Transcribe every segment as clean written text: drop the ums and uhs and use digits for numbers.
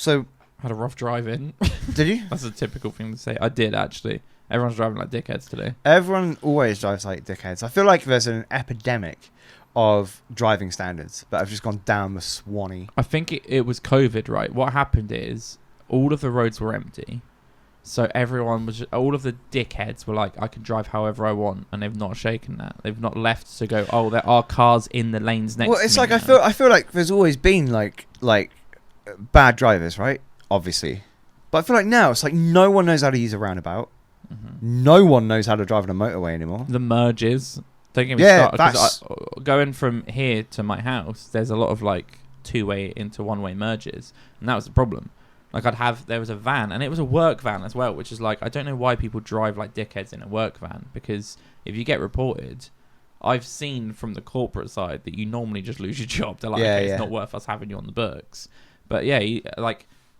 So had a rough drive in. did you? That's a typical thing to say. I did actually. Everyone's driving like dickheads today. Everyone always drives like dickheads. I feel like there's an epidemic of driving standards that have just gone down the Swanee. I think it was COVID, right? What happened is all of the roads were empty. So everyone was, all of the dickheads were like, I can drive however I want, and they've not shaken that. They've not left to go, oh, there are cars in the lanes next to me. Well, it's like now. I feel like there's always been like bad drivers, right? Obviously, but I feel like now it's like no one knows how to use a roundabout. Mm-hmm. No one knows how to drive on a motorway anymore. The merges. Don't get me started. That's... Going from here to my house, there's a lot of like two-way into one-way merges, and that was the problem. Like there was a van, and it was a work van as well, which is like, I don't know why people drive like dickheads in a work van, because if you get reported, I've seen from the corporate side that you normally just lose your job. They're like, it's not worth us having you on the books. But yeah,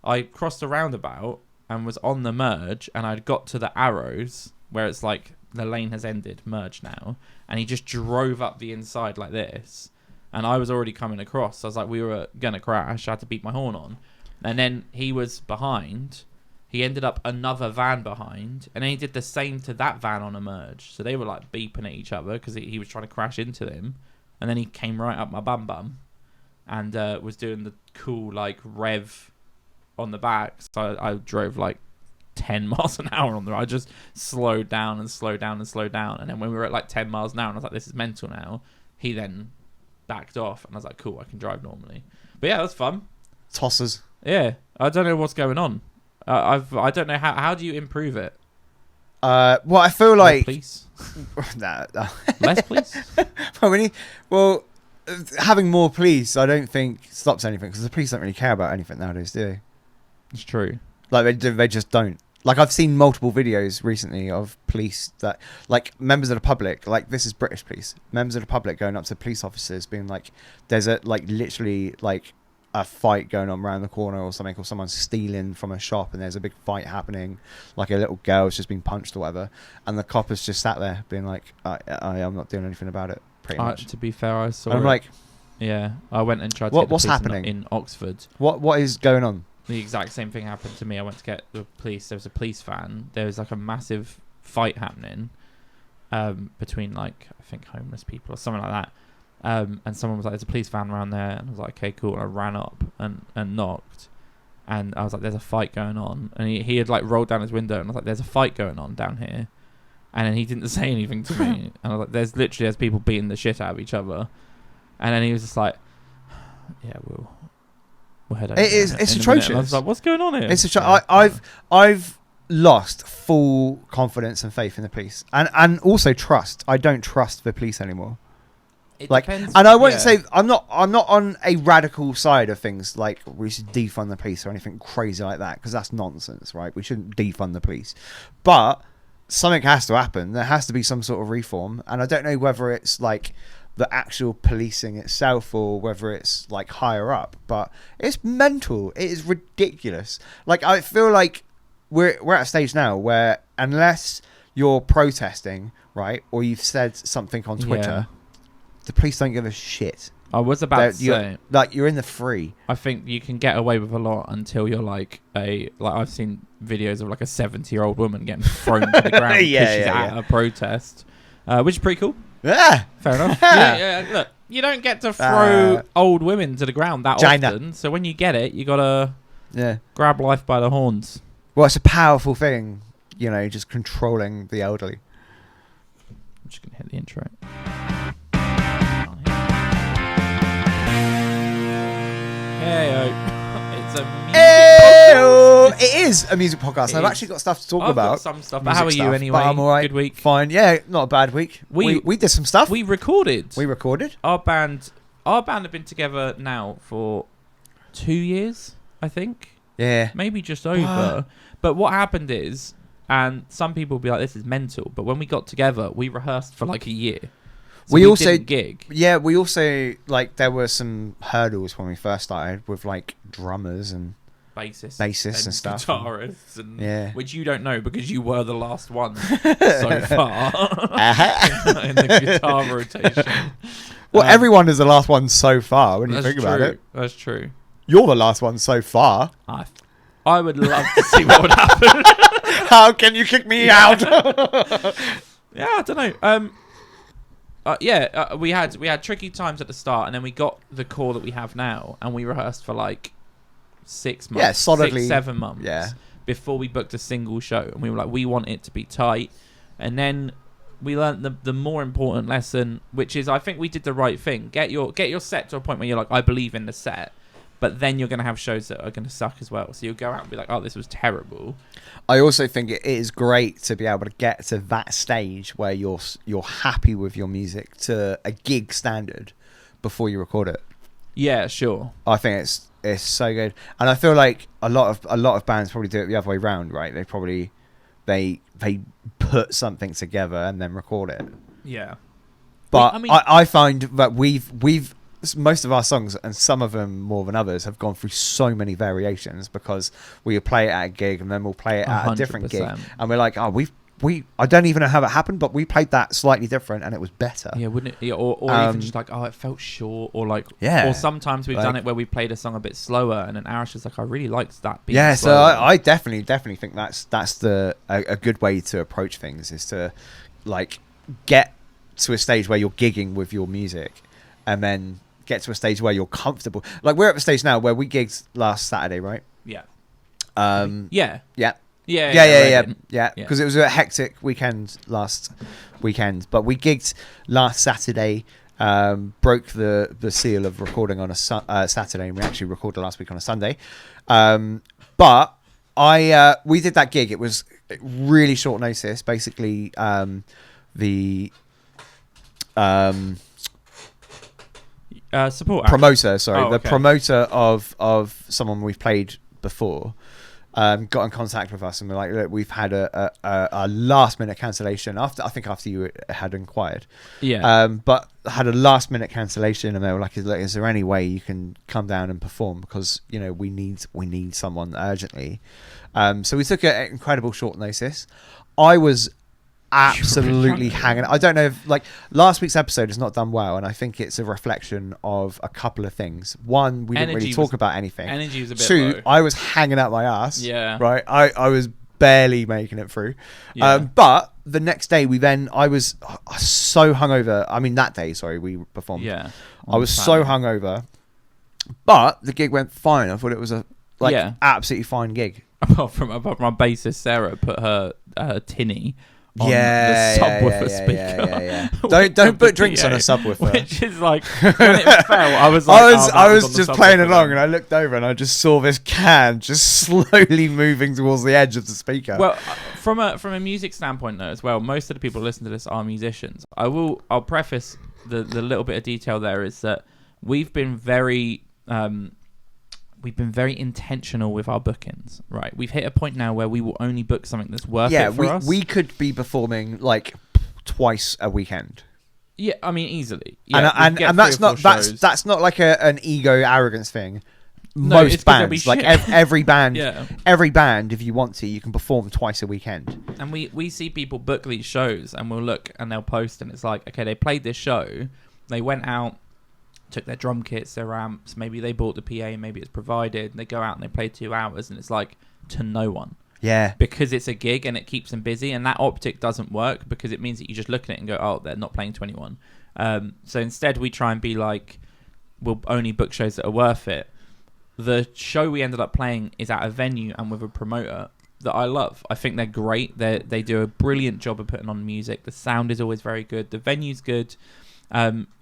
I crossed a roundabout and was on the merge, and I'd got to the arrows where it's like the lane has ended, merge now, and he just drove up the inside like this, and I was already coming across. So I was like, we were gonna crash. I had to beat my horn on, and then he was behind. He ended up another van behind, and then he did the same to that van on a merge. So they were like beeping at each other because he was trying to crash into them, and then he came right up my bum and was doing the cool like rev on the back. So I drove like 10 miles an hour on the road. I just slowed down and slowed down and slowed down, and then when we were at like 10 miles an hour and I was like, this is mental now, he then backed off, and I was like, cool, I can drive normally. But yeah, that's fun. Tossers. Yeah, I don't know what's going on. I don't know how do you improve it. Well, I feel like police. nah. Less police. Having more police, I don't think stops anything, because the police don't really care about anything nowadays, do they? It's true. Like they just don't. Like, I've seen multiple videos recently of police that, like, members of the public, like, this is British police, members of the public going up to police officers being like, there's a, like, literally, like, a fight going on around the corner or something, or someone's stealing from a shop and there's a big fight happening, like a little girl's just been punched or whatever, and the cop has just sat there being like, I'm not doing anything about it, pretty much. To be fair, I saw and I'm like, yeah, I went and tried to get the what's police happening in Oxford. What is going on? The exact same thing happened to me. I went to get the police. There was a police van. There was like a massive fight happening between, like, I think homeless people or something like that. And someone was like, there's a police van around there. And I was like, okay, cool. And I ran up and knocked. And I was like, there's a fight going on. And he had like rolled down his window, and I was like, there's a fight going on down here. And then he didn't say anything to me. And I was like, there's people beating the shit out of each other. And then he was just like, yeah, we'll head over. It's atrocious. I was like, what's going on here? It's I've lost full confidence and faith in the police, and also trust. I don't trust the police anymore. It like, depends, and I won't say I'm not on a radical side of things, like we should defund the police or anything crazy like that, because that's nonsense, right? We shouldn't defund the police, but something has to happen. There has to be some sort of reform, and I don't know whether it's like the actual policing itself or whether it's like higher up, but it's mental. It is ridiculous. Like, I feel like we're at a stage now where unless you're protesting, right, or you've said something on Twitter, the police don't give a shit. I was about to say, like, you're in the free. I think you can get away with a lot until you're like I've seen videos of like a 70-year-old woman getting thrown to the ground because she's at a protest, which is pretty cool. Yeah, fair enough. Yeah, look, you don't get to throw old women to the ground that often, so when you get it, you gotta grab life by the horns. Well, it's a powerful thing, you know, just controlling the elderly. I'm just gonna hit the intro. Hey, it's a music podcast. It is a music podcast. I've actually got stuff to talk about. Got some stuff. But how are you anyway? I'm all right. Good week. Fine. Yeah, not a bad week. We did some stuff. We recorded. Our band have been together now for 2 years, I think. Yeah. Maybe just over. But what happened is, and some people will be like, this is mental, but when we got together, we rehearsed for like a year. So we also didn't gig. Yeah, we also, like, there were some hurdles when we first started with, like, drummers and bassists and stuff, guitarists, and which you don't know because you were the last one so far in the guitar rotation. Well, everyone is the last one so far when you think about it. That's true. You're the last one so far. I would love to see what would happen. How can you kick me out? Yeah, I don't know. We had tricky times at the start, and then we got the core that we have now, and we rehearsed for like 6 months, Yeah, solidly. 6-7 months, Yeah. before we booked a single show, and we were like, we want it to be tight, and then we learned the more important lesson, which is I think we did the right thing. Get your set to a point where you're like, I believe in the set. But then you're going to have shows that are going to suck as well. So you'll go out and be like, oh, this was terrible. I also think it is great to be able to get to that stage where you're happy with your music to a gig standard before you record it. Yeah, sure. I think it's so good. And I feel like a lot of bands probably do it the other way round, right? They probably they put something together and then record it. Yeah. But I mean, I find that we've most of our songs, and some of them more than others, have gone through so many variations because we play it at a gig and then we'll play it at a different gig, and we're like, oh, I don't even know how it happened, but we played that slightly different and it was better. Yeah, wouldn't it? Yeah, or even just like, oh, it felt short, or like, yeah. Or sometimes we've done it where we played a song a bit slower, and then Arash is like, I really liked that beat. Yeah, slower. so I definitely think that's a good way to approach things, is to like get to a stage where you're gigging with your music, and then get to a stage where you're comfortable. Like we're at the stage now where we gigged last Saturday, right? Yeah. Yeah. Yeah. Because it was a hectic weekend last weekend, but we gigged last Saturday. Broke the seal of recording on a Saturday, and we actually recorded last week on a Sunday. But we did that gig. It was really short notice. Basically, the support promoter, the okay. promoter of someone we've played before, got in contact with us and we're like, look, we've had a last minute cancellation after you had inquired. Yeah. But had a last minute cancellation, and they were like, is there any way you can come down and perform, because we need someone urgently. So we took an incredible short notice. I was absolutely hanging. I don't know if last week's episode is not done well, and I think it's a reflection of a couple of things. One, we didn't really talk about anything. Energy was a bit Two, low. I was hanging out my ass. Yeah. Right. I was barely making it through. Yeah. But the next day I was so hungover. I mean, that day, sorry, we performed. Yeah. I was so hungover, but the gig went fine. I thought it was absolutely fine gig. Apart from my bassist Sarah put her tinny on the subwoofer speaker. Don't put drinks on a subwoofer. Which is like, when it fell, I was like, I was just playing along, and I looked over and I just saw this can just slowly moving towards the edge of the speaker. Well, from a music standpoint though as well, most of the people who listen to this are musicians. I'll preface the little bit of detail there is that we've been very intentional with our bookings, right? We've hit a point now where we will only book something that's worth it for us. We could be performing like twice a weekend. Yeah, I mean, easily. Yeah, and that's not like an ego arrogance thing. No, Most bands, like every band, yeah. Every band, if you want to, you can perform twice a weekend. And we see people book these shows, and we'll look and they'll post, and it's like, okay, they played this show, they went out, took their drum kits, their amps, maybe they bought the PA, maybe it's provided, and they go out and they play 2 hours, and it's like to no one. Yeah. Because it's a gig and it keeps them busy, and that optic doesn't work because it means that you just look at it and go, oh, they're not playing to anyone. So instead we try and be like, we'll only book shows that are worth it. The show we ended up playing is at a venue and with a promoter that I love. I think they're great. They do a brilliant job of putting on music. The sound is always very good. The venue's good.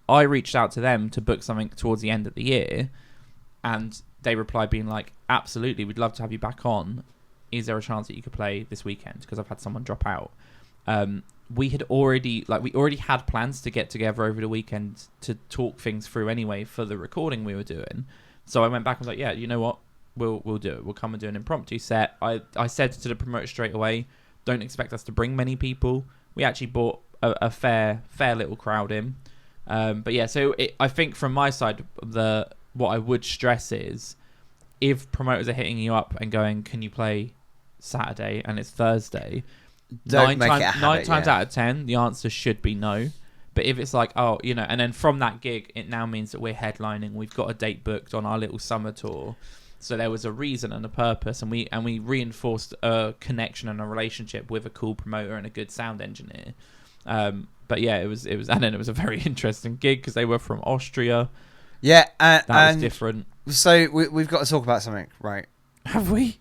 I reached out to them to book something towards the end of the year, and they replied being like, absolutely, we'd love to have you back on. Is there a chance that you could play this weekend? Because I've had someone drop out. We already had plans to get together over the weekend to talk things through anyway for the recording we were doing. So I went back and was like, yeah, you know what? We'll do it. We'll come and do an impromptu set. I said to the promoter straight away, don't expect us to bring many people. We actually brought a fair little crowd in. But yeah, so I think from my side, what I would stress is, if promoters are hitting you up and going, can you play Saturday, and it's Thursday, Don't make it a habit, 9 times out of 10, the answer should be no. But if it's like, oh, and then from that gig, it now means that we're headlining. We've got a date booked on our little summer tour. So there was a reason and a purpose, and we reinforced a connection and a relationship with a cool promoter and a good sound engineer. But yeah, it was, and then it was a very interesting gig because they were from Austria. Yeah, that was different. So we've got to talk about something, right? Have we?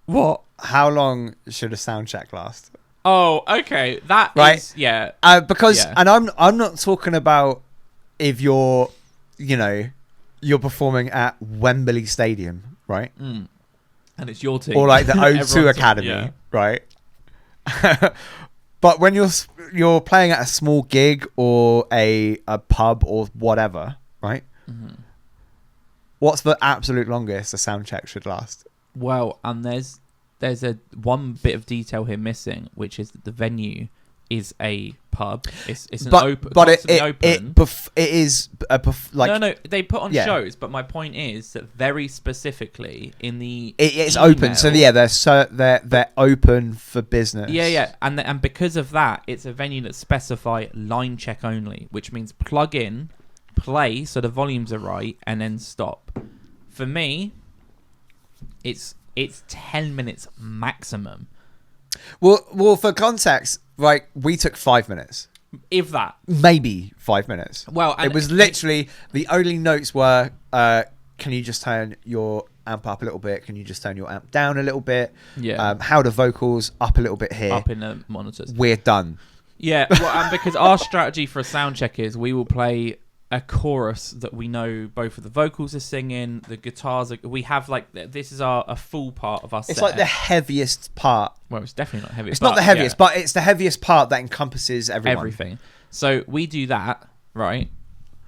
What? How long should a sound check last? Oh, okay. That right? Is, yeah. Because, and I'm not talking about if you're performing at Wembley Stadium, right? And it's your team, or like the O2 Academy, right? But when you're playing at a small gig or a pub or whatever, right? Mm-hmm. What's the absolute longest a sound check should last? Well, and there's a one bit of detail here missing, which is that the venue is a pub. It's an open, but it is like no. They put on shows, but my point is that very specifically in the it's email, open. So yeah, they're open for business. Yeah, and because of that, it's a venue that specify line check only, which means plug in, play so the volumes are right, and then stop. For me, it's 10 minutes maximum. Well, for context, right, we took 5 minutes. If that. Maybe 5 minutes. Well, it was literally, the only notes were, can you just turn your amp up a little bit? Can you just turn your amp down a little bit? Yeah. How the vocals up a little bit here. Up in the monitors. We're done. Yeah. Well, and because our strategy for a sound check is we will play a chorus that we know both of the vocals are singing, the guitars are, we have like, this is a full part of our set. It's like the heaviest part. Well, it's definitely not heavy. It's not the heaviest, but it's the heaviest part that encompasses everything. So we do that, right?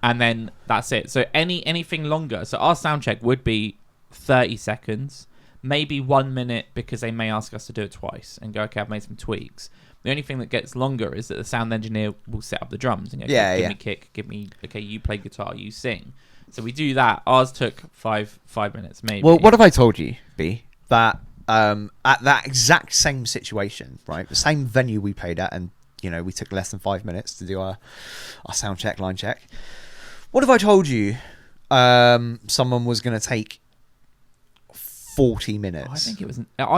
And then that's it. So anything longer. So our sound check would be 30 seconds, maybe 1 minute, because they may ask us to do it twice and go, okay, I've made some tweaks. The only thing that gets longer is that the sound engineer will set up the drums and go, give me kick, okay, you play guitar, you sing. So we do that. Ours took five minutes, maybe. Well, what have I told you, B? That at that exact same situation, right, the same venue we played at, and we took less than 5 minutes to do our sound check, line check. What have I told you? Someone was going to take 40 minutes. I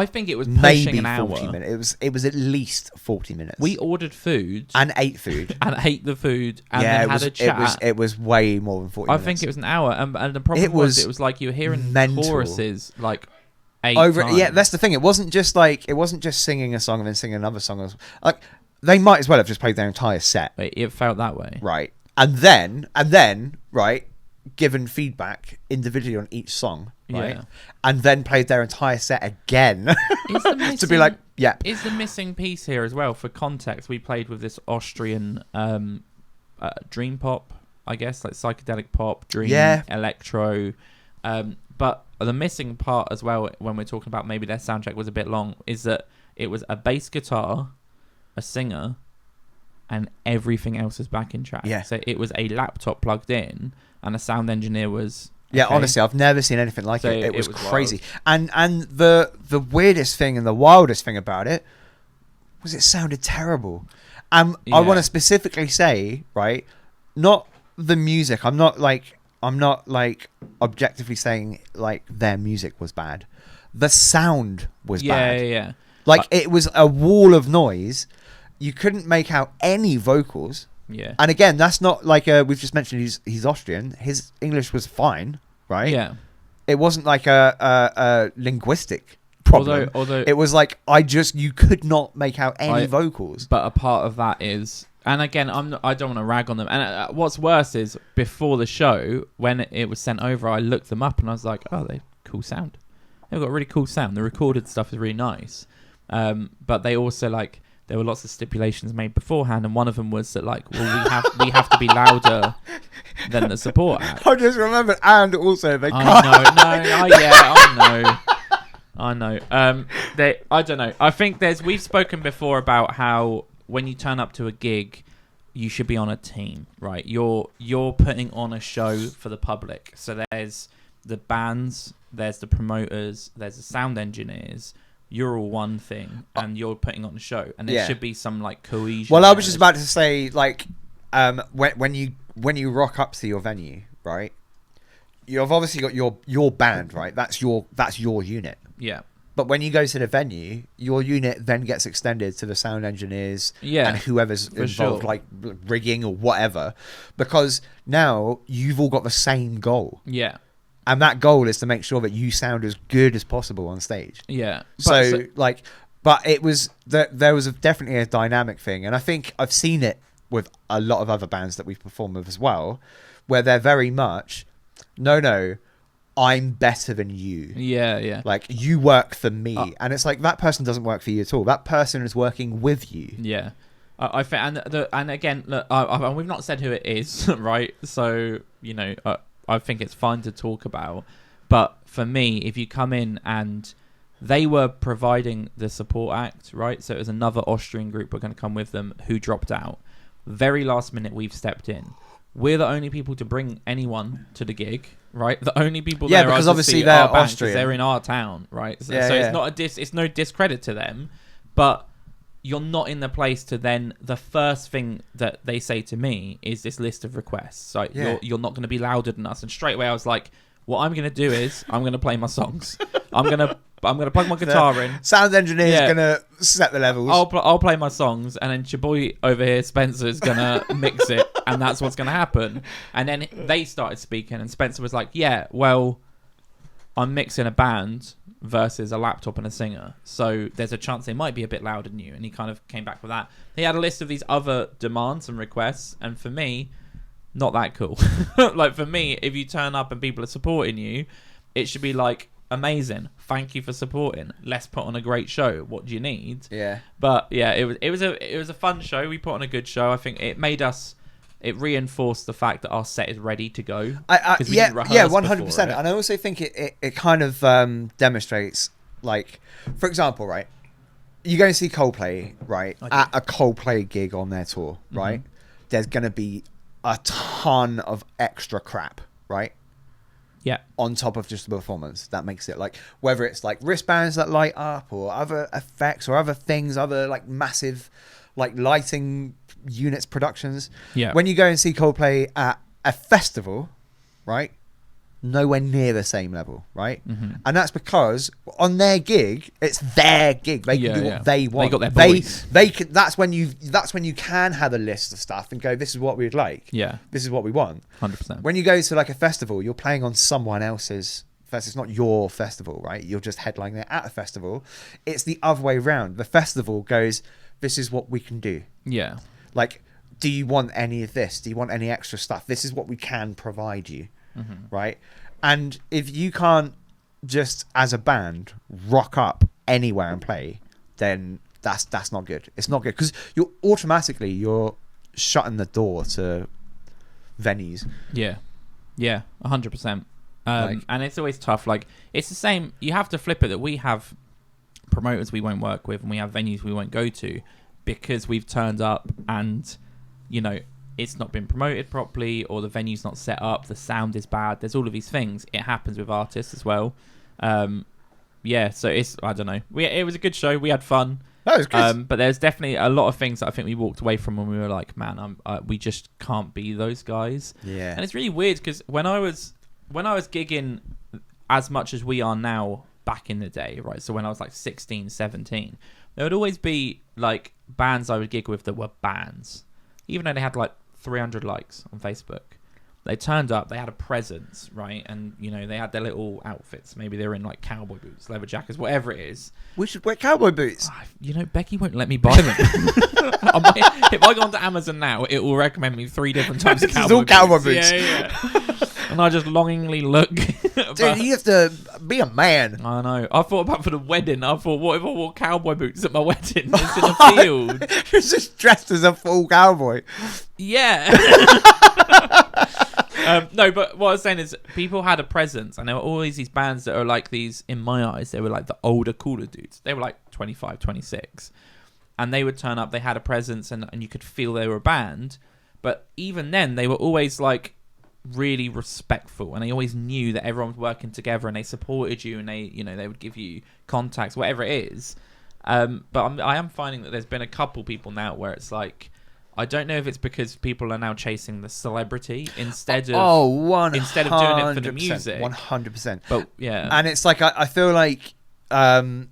think it was pushing maybe an hour. 40 minutes. It was at least 40 minutes. We ordered food and ate food and ate the food and then had a chat. It was way more than 40 minutes. I think it was an hour, and the problem was like you were hearing choruses like 8 times. Yeah, that's the thing. It wasn't just singing a song and then singing another song. Like they might as well have just played their entire set. It felt that way, right? And then right, given feedback individually on each song, right? Yeah. And then played their entire set again to be like, yeah. Is the missing piece here as well? For context, we played with this Austrian dream pop, I guess, like psychedelic pop, dream, electro. But the missing part as well, when we're talking about maybe their soundtrack was a bit long, is that it was a bass guitar, a singer, and everything else is backing track. Yeah. So it was a laptop plugged in, and a sound engineer was... Yeah, honestly, I've never seen anything like it. It was crazy. Wild. And the weirdest thing and the wildest thing about it was it sounded terrible. I want to specifically say, right, not the music. I'm not like objectively saying like their music was bad. The sound was bad. Yeah. Like it was a wall of noise. You couldn't make out any vocals. Yeah. And again, that's not like we've just mentioned he's Austrian. His English was fine, right? Yeah. It wasn't like a linguistic problem. Although it was like you could not make out any vocals. But a part of that is, and again, I don't want to rag on them. And what's worse is before the show, when it was sent over, I looked them up and I was like, oh, they cool sound. They've got a really cool sound. The recorded stuff is really nice. But they also like. There were lots of stipulations made beforehand, and one of them was that, like, well, we have to be louder than the support act. I just remembered, and also they can't. I know. I don't know. I think we've spoken before about how when you turn up to a gig, you should be on a team, right? You're putting on a show for the public. So there's the bands, there's the promoters, there's the sound engineers. You're all one thing, and you're putting on a show, and there should be some like cohesion. Well, I was just about to say, like, when you rock up to your venue, right? You've obviously got your band, right? That's your unit. Yeah. But when you go to the venue, your unit then gets extended to the sound engineers and whoever's involved, sure. like rigging or whatever, because now you've all got the same goal. Yeah. And that goal is to make sure that you sound as good as possible on stage. Yeah. But it was there was definitely a dynamic thing, and I think I've seen it with a lot of other bands that we've performed with as well, where they're very much, no, I'm better than you. Yeah. Like, you work for me, and it's like that person doesn't work for you at all. That person is working with you. Yeah. I think, and again, look, we've not said who it is, right? So I think it's fine to talk about. But for me, if you come in and they were providing the support act, right? So it was another Austrian group were going to come with them who dropped out. Very last minute, we've stepped in. We're the only people to bring anyone to the gig, right? The only people there because are obviously to see they're our band, 'cause Austrian. they're in our town, right? So, Yeah, it's not it's no discredit to them, but you're not in the place to then the first thing that they say to me is this list of requests. Like you're not going to be louder than us. And straight away I was like, what I'm going to do is I'm going to play my songs. I'm going to plug my guitar in. Sound engineer is going to set the levels. I'll play my songs, and then your boy over here, Spencer, is going to mix it, and that's what's going to happen. And then they started speaking, and Spencer was like, yeah, well, I'm mixing a band versus a laptop and a singer, so there's a chance they might be a bit louder than you. And he kind of came back with that. He had a list of these other demands and requests, and for me, not that cool. Like, for me, if you turn up and people are supporting you, it should be like, amazing, thank you for supporting, let's put on a great show, what do you need? But yeah, it was a fun show. We put on a good show. I think it reinforced the fact that our set is ready to go. 100%. And I also think it kind of demonstrates, like, for example, right, you go and see Coldplay, right, at a Coldplay gig on their tour, right? There's going to be a ton of extra crap, right? Yeah. On top of just the performance, that makes it, like, whether it's like wristbands that light up or other effects or other things, other like massive like lighting units, productions. Yeah. When you go and see Coldplay at a festival, right, nowhere near the same level, right? And that's because on their gig, it's their gig. They can do what they want. They got their voice. That's when you can have a list of stuff and go, this is what we'd like. Yeah. This is what we want. 100%. When you go to like a festival, you're playing on someone else's festival. It's not your festival, right? You're just headlining it at a festival. It's the other way around. The festival goes, this is what we can do. Yeah. Like, do you want any of this? Do you want any extra stuff? This is what we can provide you. Right? And if you can't just, as a band, rock up anywhere and play, then that's not good. It's not good, because you're shutting the door to venues. Yeah 100%. And it's always tough. Like, it's the same, you have to flip it, that we have promoters we won't work with and we have venues we won't go to because we've turned up and it's not been promoted properly, or the venue's not set up, the sound is bad. There's all of these things. It happens with artists as well. So it's, I don't know. It was a good show. We had fun. That was good. But there's definitely a lot of things that I think we walked away from when we were like, man, we just can't be those guys. Yeah. And it's really weird because when I was gigging as much as we are now back in the day, right? So when I was like 16, 17, there would always be like bands I would gig with that were bands. Even though they had like 300 likes on Facebook, they turned up, they had a presence, right? And they had their little outfits. Maybe they were in like cowboy boots, leather jackets, whatever it is. We should wear cowboy boots. Becky won't let me buy them. If I go onto Amazon now, it will recommend me 3 different types of cowboy boots. Cowboy boots. Yeah. And I just longingly look. Dude, you have to be a man. I know. I thought about for the wedding. I thought, what if I wore cowboy boots at my wedding? It's in a field. You're just dressed as a full cowboy. Yeah. No, but what I was saying is people had a presence, and there were always these bands that are like these, in my eyes, they were like the older, cooler dudes. They were like 25, 26. And they would turn up, they had a presence, and you could feel they were a band. But even then, they were always like really respectful, and they always knew that everyone was working together, and they supported you, and they would give you contacts, whatever it is. But I am finding that there's been a couple people now where it's like, I don't know if it's because people are now chasing the celebrity instead of instead of doing it for the music. 100%. But yeah, and it's like I feel like that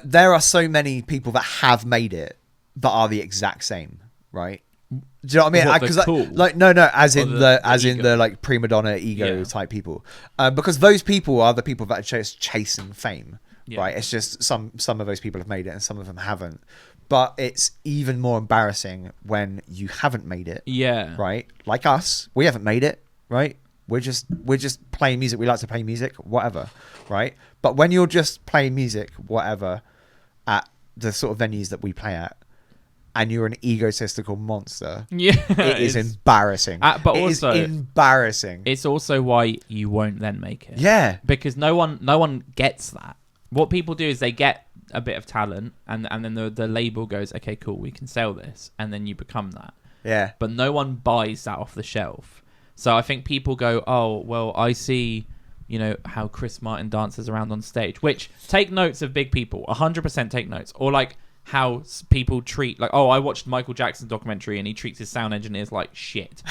there are so many people that have made it that are the exact same, right? Do you know what I mean? Because cool? no, as in the ego. like prima donna ego type people, because those people are the people that are just chasing fame, right? It's just some of those people have made it and some of them haven't. But it's even more embarrassing when you haven't made it. Yeah. Right? Like us, we haven't made it, right? We're just playing music. We like to play music, whatever, right? But when you're just playing music, whatever, at the sort of venues that we play at, and you're an egotistical monster, it is embarrassing. But also, embarrassing. It's also why you won't then make it. Yeah. Because no one gets that. What people do is they get a bit of talent, and then the label goes, okay, cool, we can sell this, and then you become that. Yeah. But no one buys that off the shelf. So I think people go, oh, well, I see, how Chris Martin dances around on stage, which take notes of big people, 100% take notes. Or like how people treat, like, oh, I watched Michael Jackson documentary and he treats his sound engineers like shit.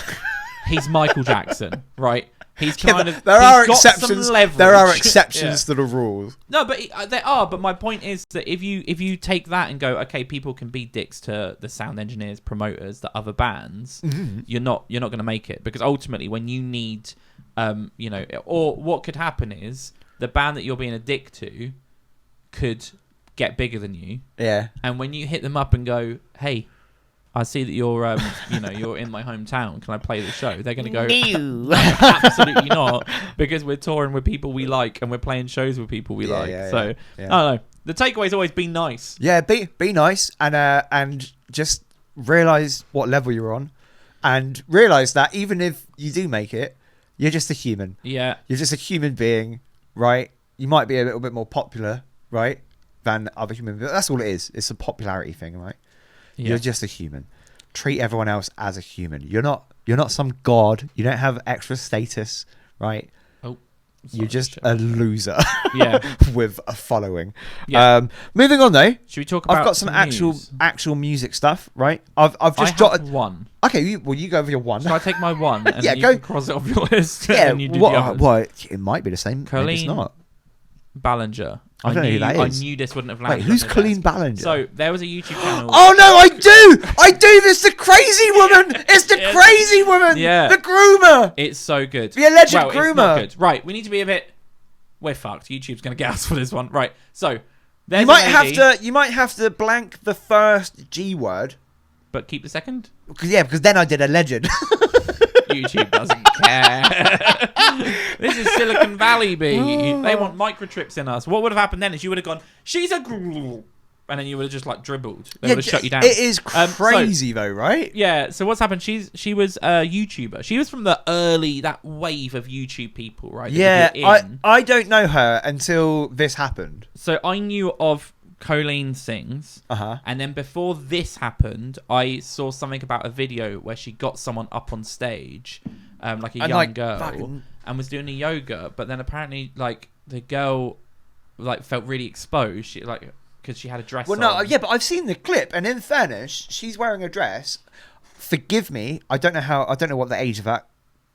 He's Michael Jackson, right? He's kind of there are exceptions. There are Yeah. exceptions to the rules. No, but there are. But my point is that if you take that and go, okay, people can be dicks to the sound engineers, promoters, the other bands, you're not going to make it, because ultimately when you need, or what could happen is the band that you're being a dick to could get bigger than you. Yeah. And when you hit them up and go, hey, I see that you're, you're in my hometown. Can I play the show? They're going to go, no, absolutely not, because we're touring with people we like and we're playing shows with people we like. So I don't know. The takeaway's always be nice. Yeah, be nice and just realize what level you're on, and realize that even if you do make it, you're just a human. Yeah, you're just a human being, right? You might be a little bit more popular, right, than other human beings. That's all it is. It's a popularity thing, right? Yeah. You're just a human. Treat everyone else as a human. You're not some god. You don't have extra status, right? Oh, you're just a loser. Yeah, with a following. Yeah. Moving on though. Should we talk about? I've got some actual music stuff, right? I've just jotted one. Okay, you go over your one. Shall I take my one? And yeah, then you can cross it off your list. Yeah, and you do the others. Well, it might be the same. Maybe it's not. Ballinger. I don't know who that is. I knew this wouldn't have landed. Wait, who's Colleen Ballinger? So there was a YouTube channel. Oh no, I do. It's the crazy woman. It's the crazy woman. Yeah, the groomer. It's so good. The alleged groomer. It's not good. Right, we need to be a bit. We're fucked. YouTube's gonna get us for this one. Right. So you might have to blank the first G word, but keep the second. Because then I did alleged. YouTube doesn't care. This is Silicon Valley, B. They want microtrips in us. What would have happened then is you would have gone, she's a girl, and then you would have just like dribbled. They would have shut you down. It is crazy though, right? Yeah. So what's happened? She was a YouTuber. She was from that wave of YouTube people, right? Yeah. I don't know her until this happened. So I knew of Colleen Sings, and then before this happened, I saw something about a video where she got someone up on stage, like a young girl, and was doing a yoga. But then apparently, like the girl, like felt really exposed. She because she had a dress. Well, on. no, yeah, but I've seen the clip, and in fairness, she's wearing a dress. Forgive me, I don't know what the age of that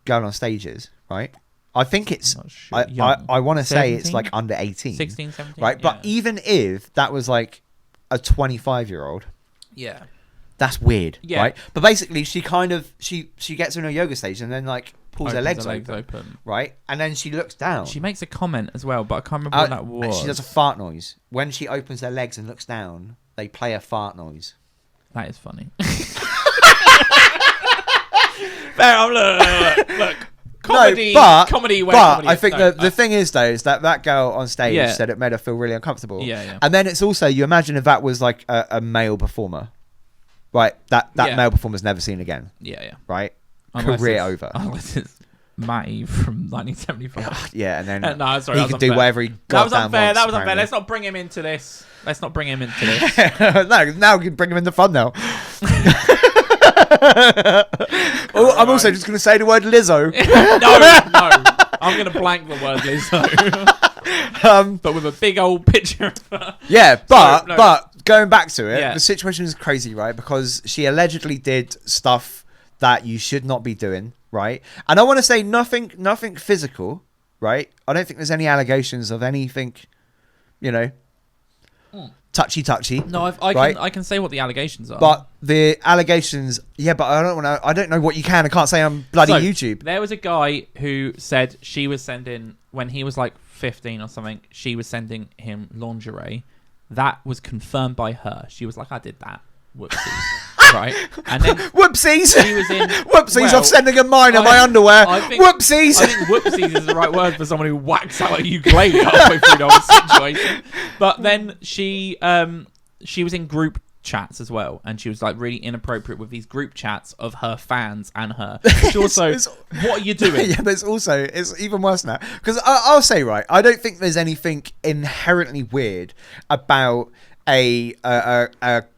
girl on stage is, right? I think it's, sure. I want to say 17? it's like under 18. 16, 17. Right? Yeah. But even if that was like a 25-year-old. Yeah. That's weird. Yeah. Right? But basically, she kind of, she gets on a yoga stage and then like pulls her legs open. Right? And then she looks down. She makes a comment as well, but I can't remember what that was. And she does a fart noise. When she opens her legs and looks down, they play a fart noise. That is funny. Look. Comedy, comedy. But I think the thing is though is that girl on stage said it made her feel really uncomfortable. Yeah. And then it's also, you imagine if that was like a male performer, right? That male performer's never seen again. Yeah. Right. Unless Career over. Unless it's Matty from 1975. Yeah, and then no, sorry, he could do whatever he goddamn wants. That was unfair. Let's not bring him into this. Now we can bring him in the fun now. I'm also just going to say the word Lizzo. no. I'm going to blank the word Lizzo. But with a big old picture of her. Yeah, but going back to it, Yeah. the situation is crazy, right? Because she allegedly did stuff that you should not be doing, right? And I want to say nothing physical, right? I don't think there's any allegations of anything, you know, touchy. No, I can say what the allegations are. But the allegations, yeah, but I don't know what you can and can't say on bloody YouTube. There was a guy who said she was sending, when he was like 15 or something, she was sending him lingerie. That was confirmed by her. She was like, I did that. Whoopsies. Right? And then whoopsies! he was in... Whoopsies, I'm sending a minor my underwear. Whoopsies! I think whoopsies is the right word for someone who whacks out a ukulele halfway through the whole situation. But then she was in group chats as well, and she was like really inappropriate with these group chats of her fans and her. Which also, what are you doing? Yeah, but it's even worse now. Because I'll say, right, I don't think there's anything inherently weird about a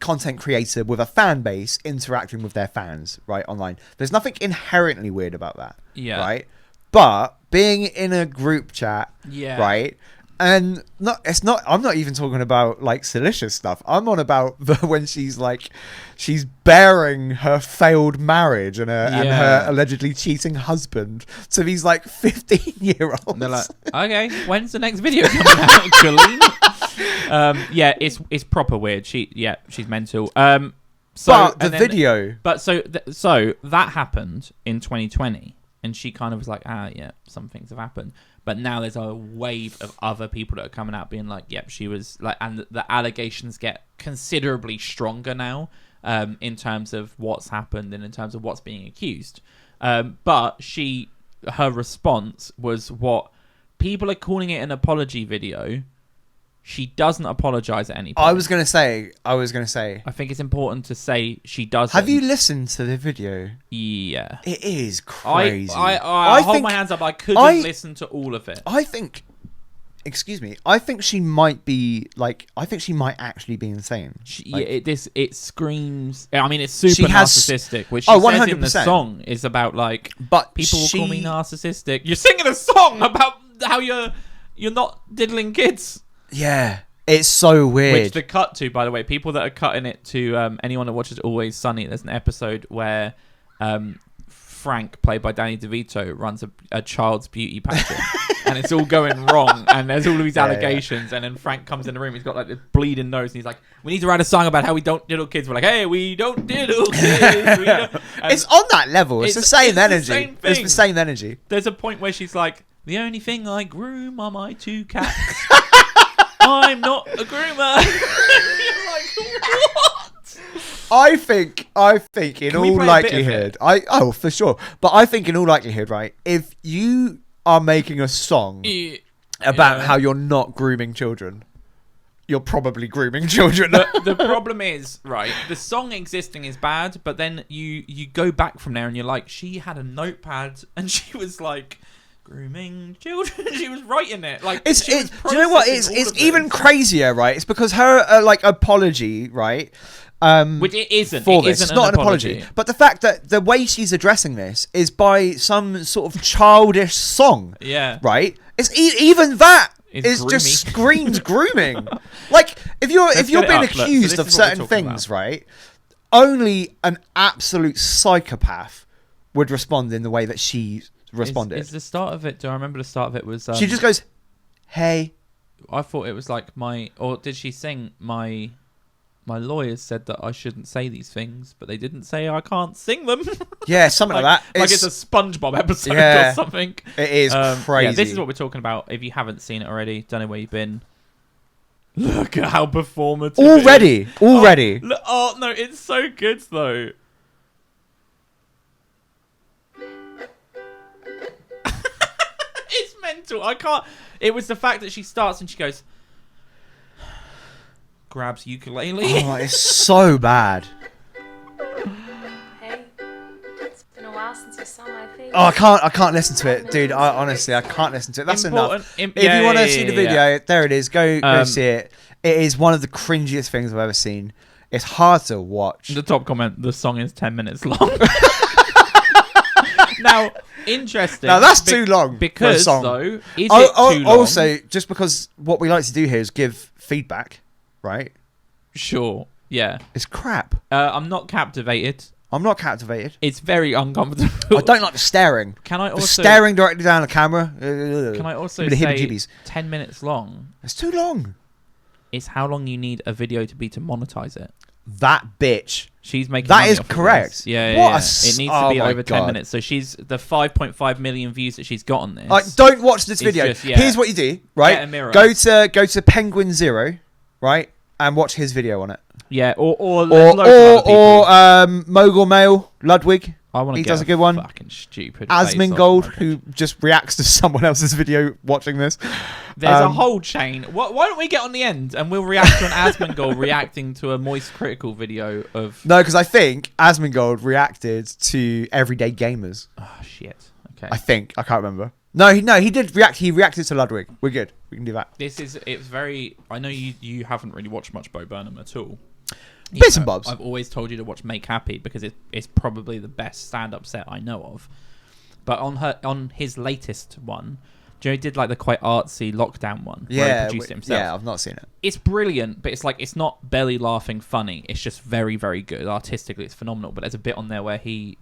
content creator with a fan base interacting with their fans, right, online. There's nothing inherently weird about that. Yeah. Right? But being in a group chat, yeah, right? And I'm not even talking about like salacious stuff. I'm on about when she's bearing her failed marriage and her allegedly cheating husband to these like 15-year-olds. They're like, okay, when's the next video coming out, Colleen? Yeah, it's proper weird. She's mental. So that happened in 2020, and she kind of was like, some things have happened. But now there's a wave of other people that are coming out being like, yep, she was like, and the allegations get considerably stronger now, in terms of what's happened and in terms of what's being accused. But her response was what people are calling it an apology video. She doesn't apologize at any point. I was gonna say. I think it's important to say she doesn't. Have you listened to the video? Yeah. It is crazy. I hold my hands up. I couldn't listen to all of it. I think. Excuse me. I think she might be like. I think she might actually be insane. It screams. I mean, it's super narcissistic. Which she says in the song is about like. But people will call me narcissistic. You're singing a song about how you're not diddling kids. Yeah, it's so weird. Which to cut to, by the way, people that are cutting it to anyone that watches Always Sunny, there's an episode where Frank, played by Danny DeVito, runs a child's beauty pageant, and it's all going wrong, and there's all of these allegations, and then Frank comes in the room, he's got like this bleeding nose, and he's like, we need to write a song about how we don't diddle kids. We're like, hey, we don't diddle kids. It's on that level. It's the same energy. It's the same energy. There's a point where she's like, the only thing I groom are my 2 cats. I'm not a groomer. You're like, what? I think in all likelihood, for sure. But I think in all likelihood, right, if you are making a song about how you're not grooming children, you're probably grooming children. The problem is, right, the song existing is bad, but then you go back from there and you're like, she had a notepad and she was like, grooming children. She was writing it. Like, do you know what? It's even crazier, right? It's because her apology, right? Which it isn't. It's not an apology. But the fact that the way she's addressing this is by some sort of childish song. Yeah. Right? It's even that is groomy. just screams grooming. Like if you're being accused of certain things, about. Right? Only an absolute psychopath would respond in the way that she responded. Is the start of it? Do I remember the start of it was? She just goes, "Hey." I thought it was like or did she sing my lawyers said that I shouldn't say these things, but they didn't say I can't sing them. Yeah, something like that. Like it's a SpongeBob episode or something. It is crazy. Yeah, this is what we're talking about. If you haven't seen it already, don't know where you've been. Look at how performative. Already. Oh no, it's so good though. It's mental. I can't. It was the fact that she starts and she goes, grabs ukulele. Oh, it's so bad. Hey, it's been a while since you saw my face. Oh, I can't listen to it, dude. Honestly, I can't listen to it. That's enough. If you want to see the video, there it is. Go see it. It is one of the cringiest things I've ever seen. It's hard to watch. The top comment: the song is 10 minutes long. Now, interesting. Now that's too long because for a song. Though, is it too long? Also, just because what we like to do here is give feedback, right? Sure. Yeah. It's crap. I'm not captivated. I'm not captivated. It's very uncomfortable. I don't like the staring. Can I The also staring directly down the camera. Can I also Give me the say heebie-jeebies. 10 minutes long? It's too long. It's how long you need a video to be to monetize it. That bitch. She's making That money is off of correct. this. Yeah, What yeah. a It needs oh to be my over 10 God. minutes. So she's the 5.5 million views that she's got on this. Like, don't watch this It's video. just- yeah. Here's what you do, right? Get a mirror. Go to Penguin Zero, right, and watch his video on it. Yeah, or there's loads of other people. Or Mogul Male Ludwig. I want to he get does a good one. Fucking stupid. face off Asmongold, my who just reacts to someone else's video watching this. There's a whole chain. Why don't we get on the end and we'll react to an Asmongold reacting to a Moist Critical video of... No, because I think Asmongold reacted to Everyday Gamers. Oh, shit. Okay. I think. I can't remember. No, he did react. He reacted to Ludwig. We're good. We can do that. It's very... I know you haven't really watched much Bo Burnham at all. Bits and bobs. I've always told you to watch Make Happy because it's probably the best stand-up set I know of. But on his latest one, Joe did like the quite artsy lockdown one. Where he produced it himself. Yeah, I've not seen it. It's brilliant, but it's not belly laughing funny. It's just very, very good. Artistically, it's phenomenal. But there's a bit on there where he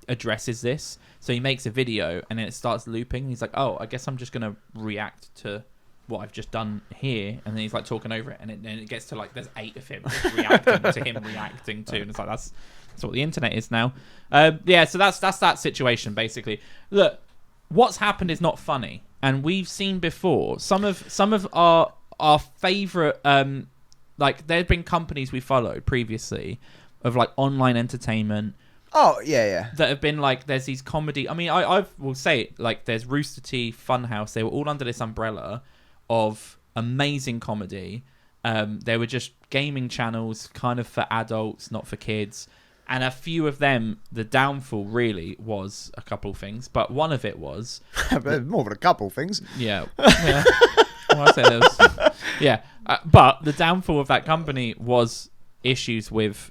addresses this. So he makes a video and then it starts looping. He's like, oh, I guess I'm just gonna react to what I've just done here, and then he's like talking over it, and it gets to like there's 8 of him just reacting to him reacting to, and it's like that's what the internet is now. Yeah, so that's that situation basically. Look, what's happened is not funny, and we've seen before some of our favorite like there've been companies we followed previously of like online entertainment. Oh yeah. That have been like there's these comedy. I mean, I will say it, like there's Rooster Teeth, Funhouse. They were all under this umbrella of amazing comedy. They were just gaming channels, kind of for adults, not for kids. And a few of them, the downfall really was a couple of things, but one of it was more than a couple of things. yeah. Well, I say there was, yeah. But the downfall of that company was issues with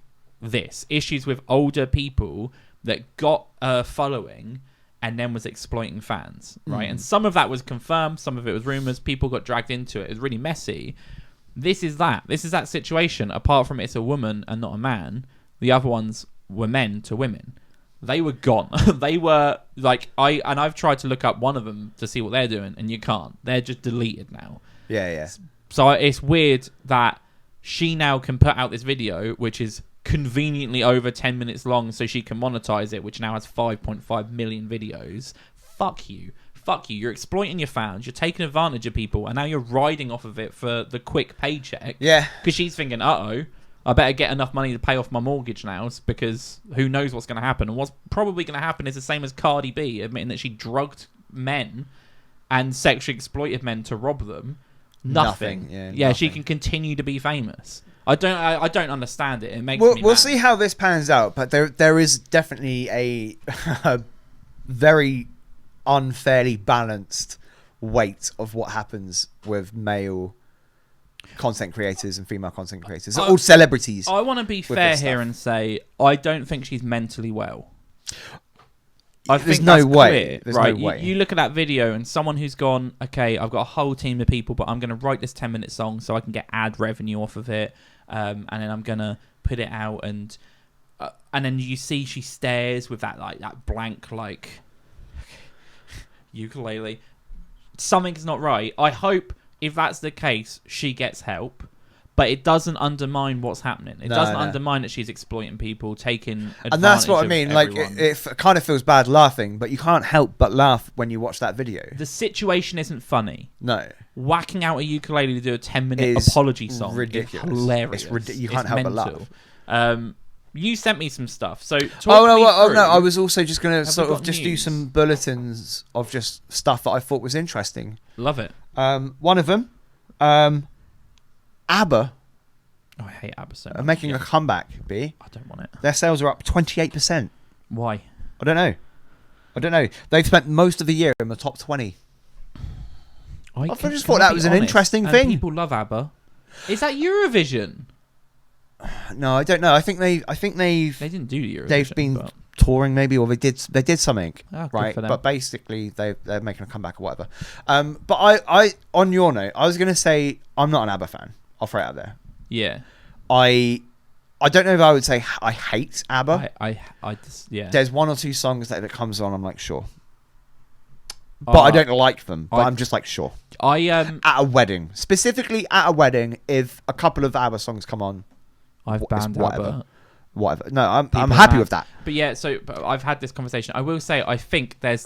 older people that got a following and then was exploiting fans, right? And some of that was confirmed, some of it was rumors, people got dragged into it. It was really messy. This is that situation. Apart from it's a woman and not a man, the other ones were men to women. They were gone. They were like I've tried to look up one of them to see what they're doing, and you can't. They're just deleted now. Yeah. So it's weird that she now can put out this video, which is conveniently over 10 minutes long, so she can monetize it, which now has 5.5 million videos. Fuck you. You're exploiting your fans. You're taking advantage of people, and now you're riding off of it for the quick paycheck. Yeah. Because she's thinking, I better get enough money to pay off my mortgage now, because who knows what's going to happen. And what's probably going to happen is the same as Cardi B admitting that she drugged men and sexually exploited men to rob them. Nothing. Yeah, she can continue to be famous. I don't understand it. It makes me we'll mad. see how this pans out, but there is definitely a very unfairly balanced weight of what happens with male content creators and female content creators. All celebrities. I want to be fair here and say I don't think she's mentally well. There's no way. There's right? no way. You look at that video and someone who's gone, okay, I've got a whole team of people, but I'm going to write this 10-minute song so I can get ad revenue off of it, and then I'm going to put it out, and then you see she stares with that blank ukulele. Something's not right. I hope if that's the case, she gets help. But it doesn't undermine what's happening. It doesn't undermine that she's exploiting people, taking advantage and that's what I mean. Like, everyone. it kind of feels bad laughing, but you can't help but laugh when you watch that video. The situation isn't funny. No. Whacking out a ukulele to do a 10-minute Is apology song ridiculous. is hilarious. You can't help but laugh. You sent me some stuff. So I was also just going to Have sort we of got just do news? some bulletins of just stuff that I thought was interesting. Love it. One of them, ABBA Oh, I hate ABBA so are much. making a comeback, B. I don't want it. Their sales are up 28%. Why? I don't know. They've spent most of the year in the top 20. I just thought that was an interesting thing. People love ABBA. Is that Eurovision? No, I don't know. I think they've They didn't do Eurovision. they've been but... touring maybe, or they did something, good right? for them. But basically they're making a comeback or whatever. But I on your note, I was gonna say I'm not an ABBA fan. I'll throw it out there. Yeah. I don't know if I would say I hate ABBA. I just, yeah. There's one or two songs that if it comes on, I'm like, sure. But I don't like them. But I'm just like, sure. At a wedding. Specifically at a wedding, if a couple of ABBA songs come on, I've banned whatever. ABBA. No, I'm happy with that. But yeah, but I've had this conversation. I will say I think there's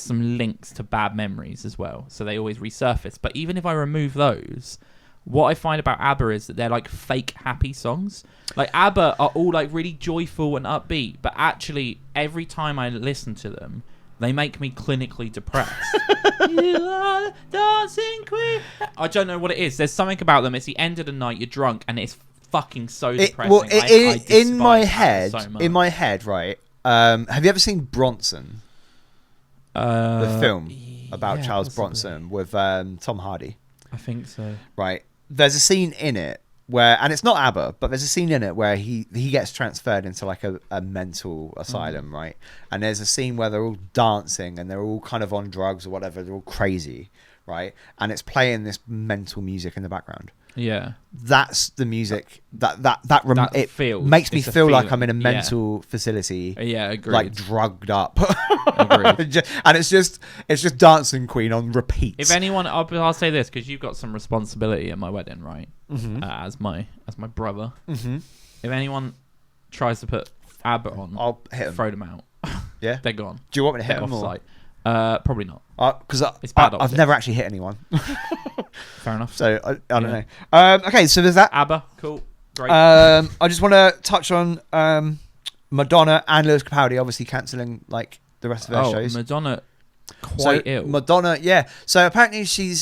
some links to bad memories as well. So they always resurface. But even if I remove those, what I find about ABBA is that they're like fake happy songs. Like ABBA are all like really joyful and upbeat, but actually every time I listen to them, they make me clinically depressed. You are the dancing queen. I don't know what it is. There's something about them. It's the end of the night. You're drunk, and it's fucking so depressing. Well, I in my despise head, ABBA so much. in my head, right? Have you ever seen Bronson, the film about Charles Bronson with Tom Hardy? I think so. Right. There's a scene in it where, and it's not ABBA, but there's a scene in it where he gets transferred into like a mental asylum, right? And there's a scene where they're all dancing and they're all kind of on drugs or whatever. They're all crazy, right? And it's playing this mental music in the background. Yeah, that's the music it feels, makes me feel like I'm in a yeah. mental facility. Yeah, agreed. Like drugged up. Agreed. And it's just Dancing Queen on repeat. If anyone, I'll say this because you've got some responsibility at my wedding, right? Mm-hmm. As my brother. Mm-hmm. If anyone tries to put ABBA on, I'll hit them. Throw them out. Yeah, they're gone. Do you want me to hit They're them? off site. Probably not. Because it's bad I've optics. never actually hit anyone. Fair enough. So I don't know. Okay, so there's that. ABBA, cool, great. I just want to touch on Madonna and Lewis Capaldi obviously cancelling like the rest of their shows. Madonna, quite ill. Madonna, yeah. So apparently she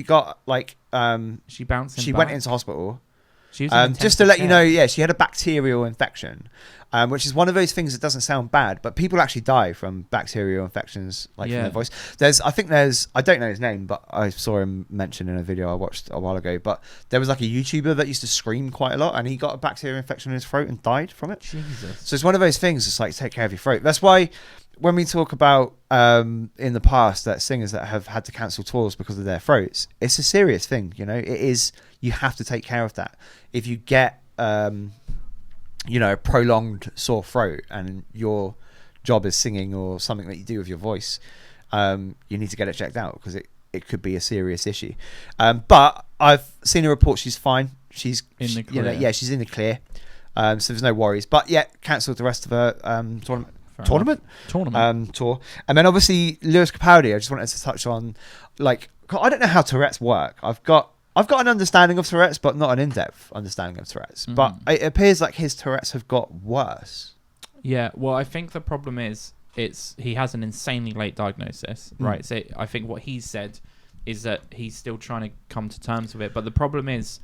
got like she bounced. She went into hospital. She was just to let you know, yeah, she had a bacterial infection. Which is one of those things that doesn't sound bad, but people actually die from bacterial infections, like from their voice. I don't know his name, but I saw him mentioned in a video I watched a while ago. But there was like a YouTuber that used to scream quite a lot, and he got a bacterial infection in his throat and died from it. Jesus. So it's one of those things. It's like take care of your throat. That's why when we talk about in the past that singers that have had to cancel tours because of their throats, it's a serious thing. You know, it is. You have to take care of that. If you get a prolonged sore throat and your job is singing or something that you do with your voice, you need to get it checked out because it could be a serious issue. But I've seen a report she's fine. She's in the clear. She's in the clear. So there's no worries. But yeah, cancelled the rest of her tournament tour. And then obviously Lewis Capaldi, I just wanted to touch on, like, I don't know how Tourette's work. I've got an understanding of Tourette's, but not an in-depth understanding of Tourette's. But it appears like his Tourette's have got worse. Yeah, well, I think the problem is he has an insanely late diagnosis, right? So I think what he said is that he's still trying to come to terms with it. But the problem is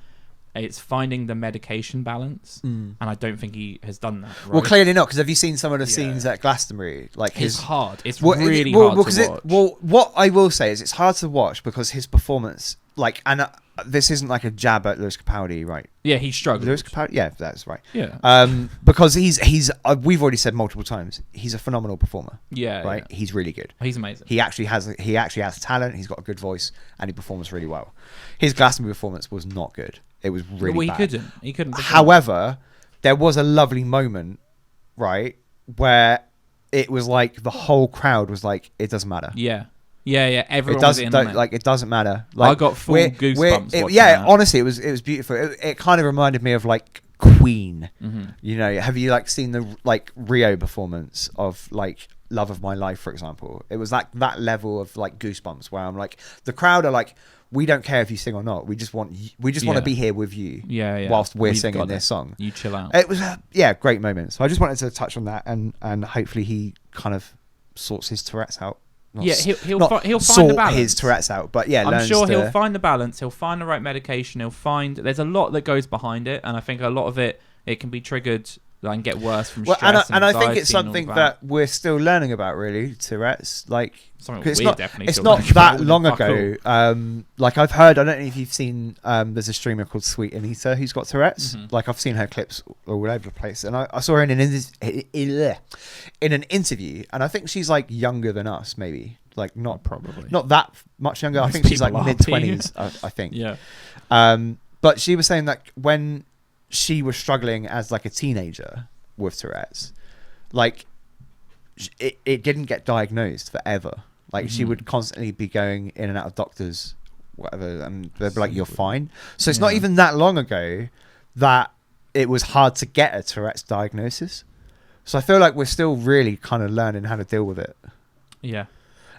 it's finding the medication balance, and I don't think he has done that. Right? Well, clearly not, because have you seen some of the scenes at Glastonbury? Like it's hard. It's really hard to watch. What I will say is it's hard to watch because his performance, like, and this isn't like a jab at Lewis Capaldi, right? Yeah, he struggled. Lewis Capaldi, yeah, that's right. Yeah. Because he's we've already said multiple times, he's a phenomenal performer. Yeah. Right. Yeah. He's really good. He's amazing. He actually has talent. He's got a good voice, and he performs really well. His Glastonbury performance was not good. It was really bad. He couldn't. However, there was a lovely moment, right, where it was like the whole crowd was like, it doesn't matter. Yeah. Everyone was in on it. Like, it doesn't matter. Like, I got full goosebumps. Watching that. Honestly, it was beautiful. It kind of reminded me of like Queen. Mm-hmm. You know, have you like seen the like Rio performance of like Love of My Life, for example? It was like that level of like goosebumps where I'm like, the crowd are like, we don't care if you sing or not. We just want to be here with you. Yeah. Whilst we're singing this song. You chill out. It was great moment. So I just wanted to touch on that, and hopefully he kind of sorts his Tourette's out. He'll find the balance. His Tourette's out, but yeah, I'm sure he'll find the balance. He'll find the right medication. There's a lot that goes behind it, and I think a lot of it can be triggered and get worse from stress. And I think it's something that we're still learning about, really. Tourette's, like, it's not that long ago. Like I've heard, I don't know if you've seen. There's a streamer called Sweet Anita who's got Tourette's. Mm-hmm. Like I've seen her clips all over the place, and I saw her in an interview, and I think she's like younger than us, maybe. Like not that much younger. I think she's like mid-20s. I think. Yeah. But she was saying that when she was struggling as like a teenager with Tourette's, like it didn't get diagnosed forever. Like she would constantly be going in and out of doctors, whatever, and they'd be like, "You're fine." So it's not even that long ago that it was hard to get a Tourette's diagnosis. So I feel like we're still really kind of learning how to deal with it. Yeah.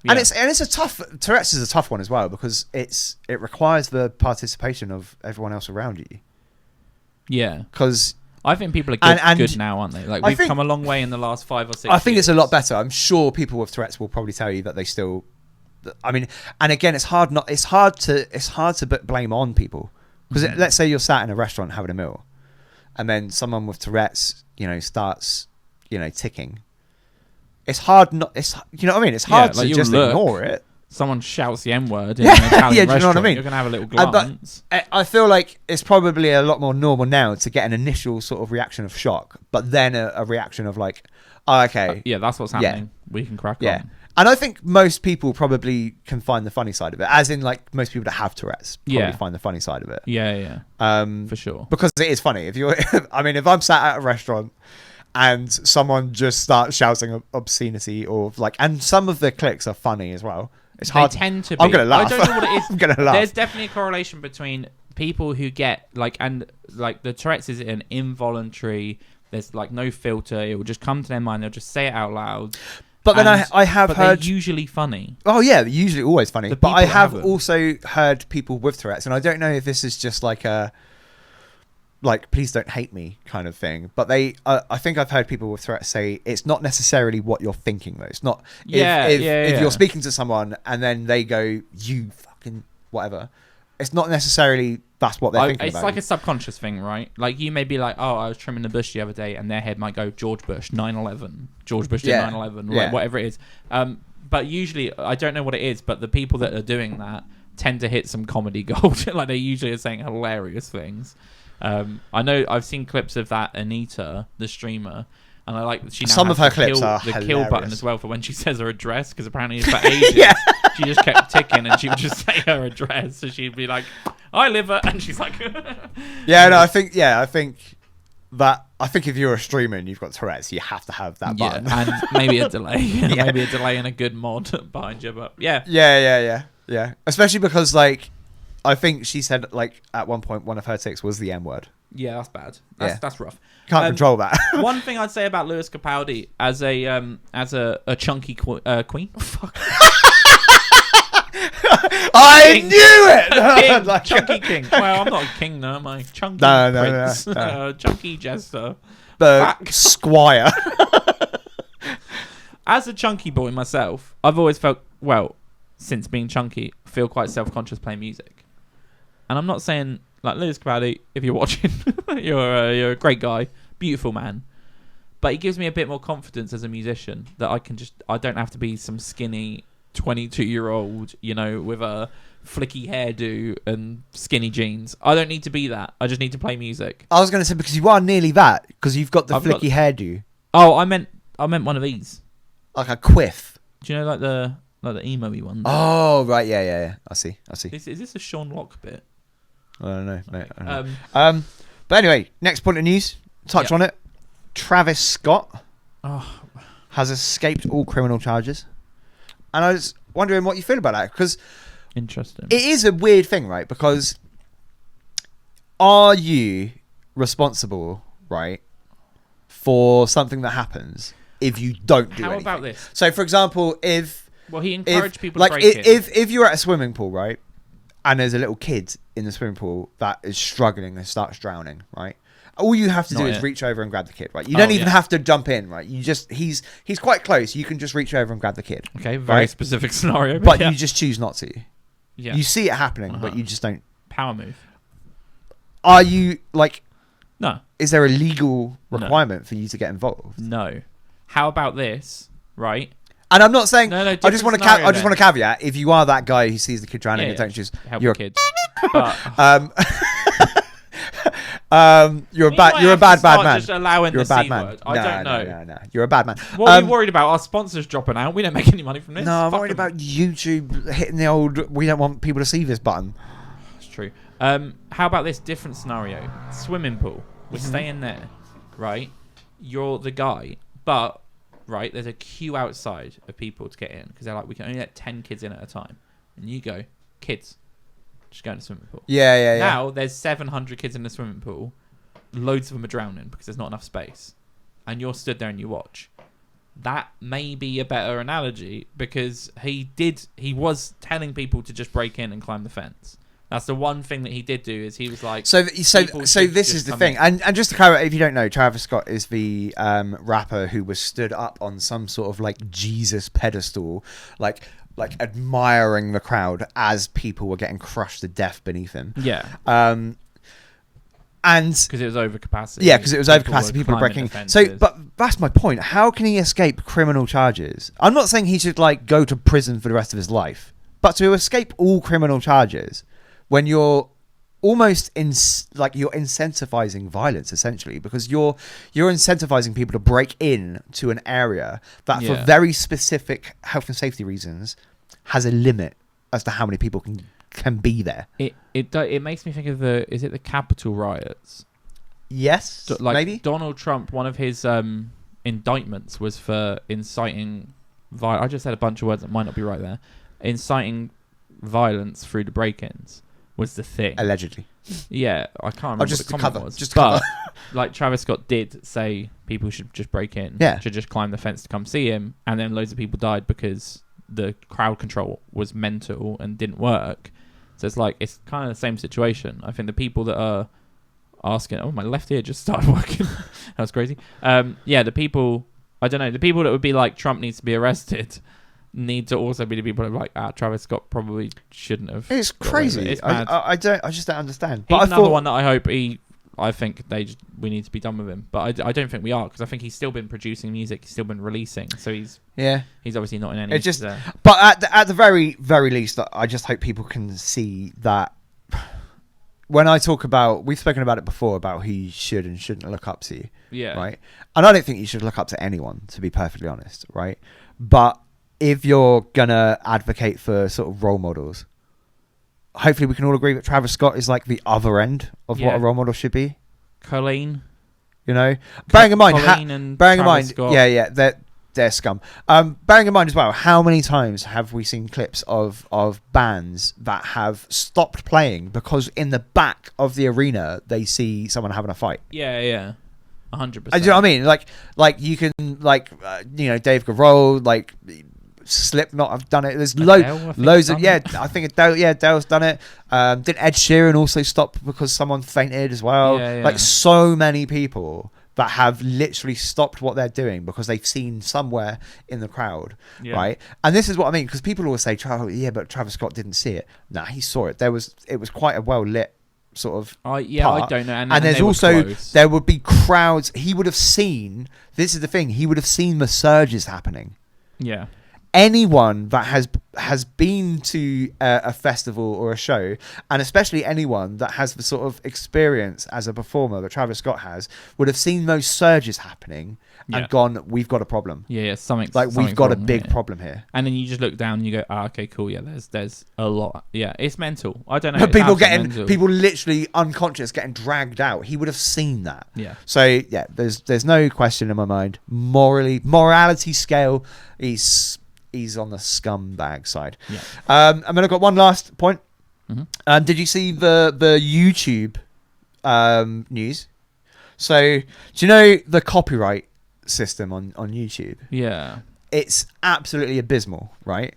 And it's a tough Tourette's is a tough one as well because it requires the participation of everyone else around you. Yeah. Because I think people are good now, aren't they? Like we've come a long way in the last 5 or 6 years. I think it's a lot better. I'm sure people with Tourette's will probably tell you that they still. I mean, and again, it's hard to blame on people because let's say you're sat in a restaurant having a meal, and then someone with Tourette's, starts, ticking. It's hard not. You know what I mean? It's hard to just ignore it. Someone shouts the N word in an Italian do you know what I mean? You're gonna have a little glance. I feel like it's probably a lot more normal now to get an initial sort of reaction of shock, but then a reaction of like, oh, okay, yeah, that's what's happening. We can crack on. And I think most people probably can find the funny side of it, as in like most people that have Tourette's probably find the funny side of it. Yeah. For sure. Because it is funny. If I'm sat at a restaurant and someone just starts shouting obscenity and some of the clips are funny as well. It's hard. They tend to be. I'm going to laugh. I don't know what it is. I'm going to laugh. There's definitely a correlation between people who get the Tourette's is an involuntary, there's like no filter. It will just come to their mind. They'll just say it out loud. But then I have heard... they're usually funny. Oh, yeah, usually always funny. But I have also heard people with Tourette's, and I don't know if this is just like a... like, please don't hate me kind of thing. But I think I've heard people with Tourette's say it's not necessarily what you're thinking, though. It's not... If you're speaking to someone and then they go, you fucking whatever, it's not necessarily that's what they're thinking about. It's like a subconscious thing, right? Like, you may be like, oh, I was trimming the bush the other day, and their head might go, George Bush, 9/11. George Bush did 9/11, whatever it is. But usually, I don't know what it is, but the people that are doing that tend to hit some comedy gold. Like, they usually are saying hilarious things. I know I've seen clips of that Anita, the streamer, and I like she now some has of her the clips kill, are the hilarious. kill button as well for when she says her address, because apparently for ages she just kept ticking and she would just say her address, so she'd be like, I live at, and she's like I think if you're a streamer and you've got Tourette's, you have to have that button. and maybe a delay. Maybe a delay and a good mod behind you, but yeah, especially because like I think she said like at one point one of her tics was the N word. Yeah, that's bad. That's rough. Can't control that. One thing I'd say about Lewis Capaldi as a chunky queen. Fuck. I knew it. Like, chunky king. Well, I'm not a king, no. I'm a chunky prince. No. Chunky jester. The squire. As a chunky boy myself, I've always felt, since being chunky, feel quite self-conscious playing music. And I'm not saying, like, Lewis Capaldi, if you're watching, you're a great guy, beautiful man. But he gives me a bit more confidence as a musician that I don't have to be some skinny 22-year-old, with a flicky hairdo and skinny jeans. I don't need to be that. I just need to play music. I was going to say, because you are nearly that, because you've got the flicky hairdo. Oh, I meant one of these. Like a quiff. Do you know, like the emo-y one? Oh, right, yeah. I see. Is this a Sean Locke bit? I don't know, mate. I don't know. But anyway, next point of news. Touch on it. Travis Scott has escaped all criminal charges. And I was wondering what you feel about that, because interesting. It is a weird thing, right? Because are you responsible, right, for something that happens if you don't do anything? How about this? So, for example, he encouraged people to break it. If you're at a swimming pool, right, and there's a little kid in the swimming pool that is struggling and starts drowning, right? All you have to do is reach over and grab the kid, right? You don't even have to jump in, right? You just he's quite close. You can just reach over and grab the kid. Okay, very specific scenario, but you just choose not to. Yeah, you see it happening, but you just don't. Power move. Are you like? No. Is there a legal requirement for you to get involved? No. How about this, right? And I'm not saying. No. I just want to caveat. If you are that guy who sees the kid drowning and don't just help the kids. But, you're a bad man. Just allowing you're the a bad C man. word. I don't know. No. You're a bad man. What are we worried about? Our sponsors dropping out. We don't make any money from this. No, I'm worried about YouTube hitting the old. We don't want people to see this button. That's true. How about this different scenario? Swimming pool. We're Mm-hmm. staying there, right? You're the guy, but right there's a queue outside of people to get in because they're like, we can only let 10 kids in at a time, and you go, kids, just go in the swimming pool. Yeah. Now there's 700 kids in the swimming pool. Loads of them are drowning because there's not enough space, and you're stood there and you watch. That may be a better analogy because he was telling people to just break in and climb the fence. That's the one thing that he did do, is he was like, So people this should is just the come thing, in. and just to clarify, if you don't know, Travis Scott is the rapper who was stood up on some sort of like Jesus pedestal, like admiring the crowd as people were getting crushed to death beneath him. Yeah, and because it was overcapacity. yeah, because it was overcapacity, people were climbing breaking. the So, fences. but that's my point. How can he escape criminal charges? I'm not saying he should like go to prison for the rest of his life, but to escape all criminal charges, when you're almost you're incentivizing violence essentially, because you're incentivizing people to break in to an area that for Yeah. very specific health and safety reasons has a limit as to how many people can be there. It makes me think of is it the Capitol riots? Yes, maybe. Donald Trump, one of his indictments was for inciting I just said a bunch of words that might not be right there. Inciting violence through the break-ins was the thing. Allegedly. Yeah, I can't remember just what the to comment cover, was. just to but cover. like Travis Scott did say people should just break in. Yeah. Should just climb the fence to come see him, and then loads of people died because the crowd control was mental and didn't work. So it's kind of the same situation. I think the people that are asking, oh, my left ear just started working. That was crazy. The people, I don't know, the people that would be like, Trump needs to be arrested, need to also be the people that are like, Travis Scott probably shouldn't have. It's got away with crazy. it. It's mad. I just don't understand. He's But another one that I think we need to be done with him. But I don't think we are, because I think he's still been producing music, he's still been releasing, so he's obviously not in any. It's just, but at the very very least, I just hope people can see that. When I talk about, we've spoken about it before, about he should and shouldn't look up to you, yeah, right? And I don't think you should look up to anyone, to be perfectly honest, right? But if you're gonna advocate for sort of role models, hopefully we can all agree that Travis Scott is like the other end of what a role model should be. Colleen, You know, bearing in mind, Travis Scott. yeah, they're scum. Bearing in mind as well, how many times have we seen clips of bands that have stopped playing because in the back of the arena they see someone having a fight? Yeah, 100%. Do you know what I mean? Like you can Dave Grohl, like Slipknot have done it. There's loads of I think Adele's done it. Did Ed Sheeran also stop because someone fainted as well? Yeah. Like so many people that have literally stopped what they're doing because they've seen somewhere in the crowd, right? And this is what I mean, because people always say, but Travis Scott didn't see it. Nah, he saw it. It was quite a well lit sort of part. I don't know. And there's they were also close. there would be crowds. He would have seen. This is the thing. He would have seen the surges happening. Yeah. Anyone that has been to a festival or a show, and especially anyone that has the sort of experience as a performer that Travis Scott has, would have seen those surges happening and gone, we've got a problem. Yeah, We've got a big problem here. And then you just look down and you go, okay, cool, yeah, there's a lot. Yeah, it's mental. I don't know. But It's people literally unconscious getting dragged out. He would have seen that. Yeah. So yeah, there's no question in my mind. Morality scale, he's on the scumbag side. Yeah. And then I've got one last point. Mm-hmm. Did you see the YouTube news? So do you know the copyright system on YouTube? Yeah. It's absolutely abysmal, right?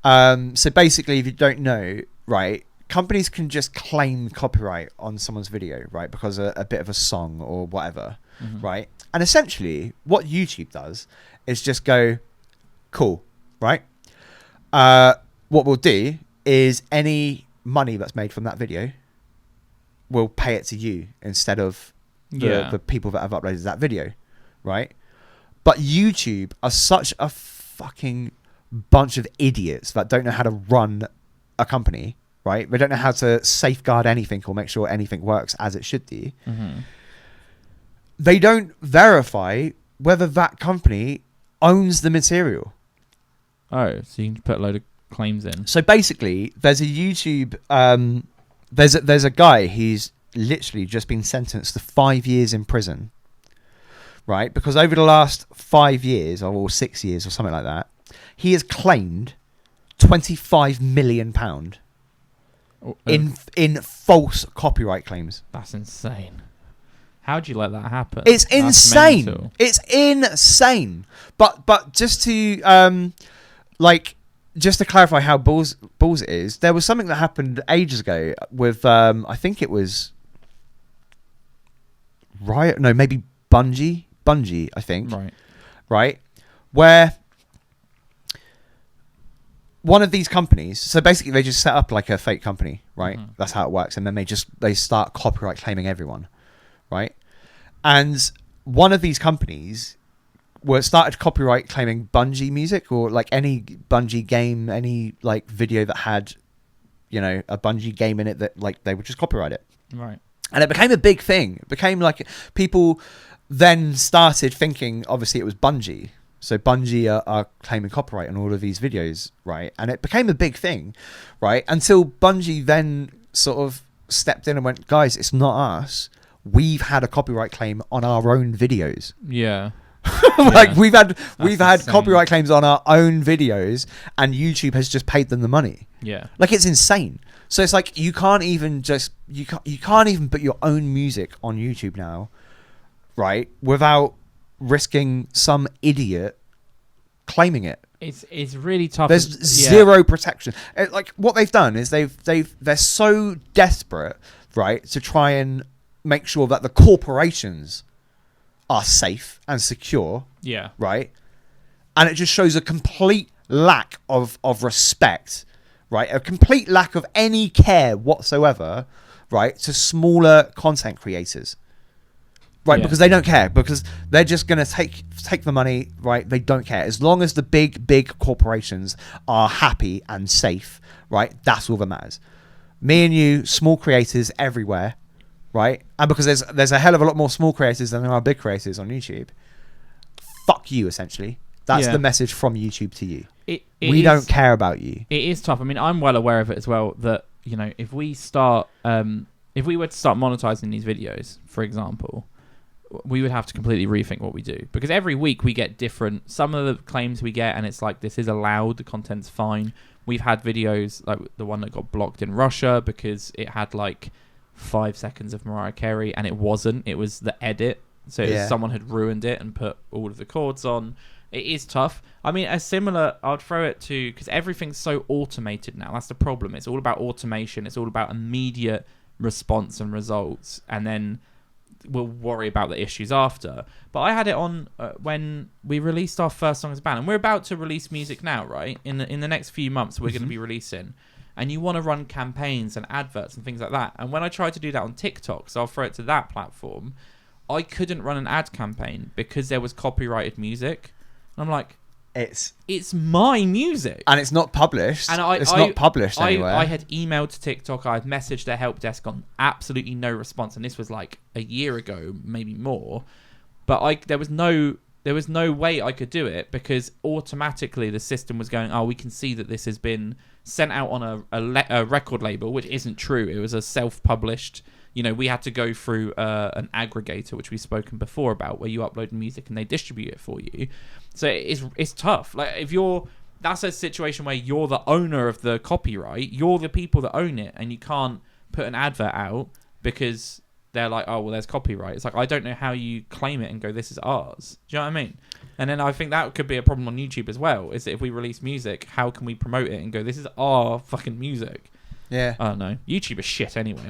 So basically, if you don't know, right, companies can just claim copyright on someone's video, right, because a bit of a song or whatever, right? And essentially, what YouTube does is just go, cool, right? What we'll do is any money that's made from that video, we'll pay it to you instead of the people that have uploaded that video, right? But YouTube are such a fucking bunch of idiots that don't know how to run a company, right? They don't know how to safeguard anything or make sure anything works as it should do. They don't verify whether that company owns the material. Oh, so you can put a load of claims in. So basically, there's a YouTube there's a guy, he's literally just been sentenced to 5 years in prison, right? Because over the last 5 years or 6 years or something like that, he has claimed £25 million in false copyright claims. That's insane. How'd you let that happen? It's That's insane. mental. It's insane. But just to just to clarify how balls it is, there was something that happened ages ago with I think it was Riot. No, maybe Bungie, I think. Right, where one of these companies, so basically they just set up like a fake company, right? Mm-hmm. That's how it works. And then they start copyright claiming everyone, right? And one of these companies started copyright claiming Bungie music, or like any Bungie game, any like video that had, a Bungie game in it, that like they would just copyright it. Right. And it became a big thing. It became like people then started thinking, obviously it was Bungie. So Bungie are claiming copyright on all of these videos, right? And it became a big thing, right? Until Bungie then sort of stepped in and went, guys, it's not us. We've had a copyright claim on our own videos. Yeah. Like we've had insane. copyright claims on our own videos, and YouTube has just paid them the money. Yeah. Like it's insane. So it's like you can't even put your own music on YouTube now, right? Without risking some idiot claiming it. It's really tough. There's zero protection. Like what they've done is they're so desperate, right, to try and make sure that the corporations are safe and secure. Yeah. Right. And it just shows a complete lack of respect, right? A complete lack of any care whatsoever, right, to smaller content creators. Right, because they don't care, because they're just going to take the money, right? They don't care. As long as the big corporations are happy and safe, right? That's all that matters. Me and you, small creators everywhere, right? And because there's a hell of a lot more small creators than there are big creators on YouTube. Fuck you, essentially. That's the message from YouTube to you. We don't care about you. It is tough. I mean, I'm well aware of it as well, that, if we were to start monetizing these videos, for example, we would have to completely rethink what we do, because every week we get different. Some of the claims we get, and it's like, this is allowed, the content's fine. We've had videos like the one that got blocked in Russia because it had like 5 seconds of Mariah Carey, and it wasn't. It was the edit, so someone had ruined it and put all of the chords on. It is tough. I mean, I'd throw it to, because everything's so automated now. That's the problem. It's all about automation. It's all about immediate response and results, and then we'll worry about the issues after. But I had it on when we released our first song as a band, and we're about to release music now, right? In the next few months, we're going to be releasing, and you want to run campaigns and adverts and things like that. And when I tried to do that on TikTok, so I'll throw it to that platform, I couldn't run an ad campaign because there was copyrighted music. And I'm like, it's my music, and it's not published. And it's not published anywhere. I had emailed to TikTok. I had messaged their help desk, on absolutely no response. And this was like a year ago, maybe more. But there was no way I could do it, because automatically the system was going, we can see that this has been sent out on a record label, which isn't true. It was a self-published. We had to go through an aggregator, which we've spoken before about, where you upload music and they distribute it for you. So it's tough. Like, that's a situation where you're the owner of the copyright, you're the people that own it, and you can't put an advert out because they're like, there's copyright. It's like, I don't know how you claim it and go, this is ours. Do you know what I mean? And then I think that could be a problem on YouTube as well, is that if we release music, how can we promote it and go, this is our fucking music? Yeah. I don't know. YouTube is shit anyway.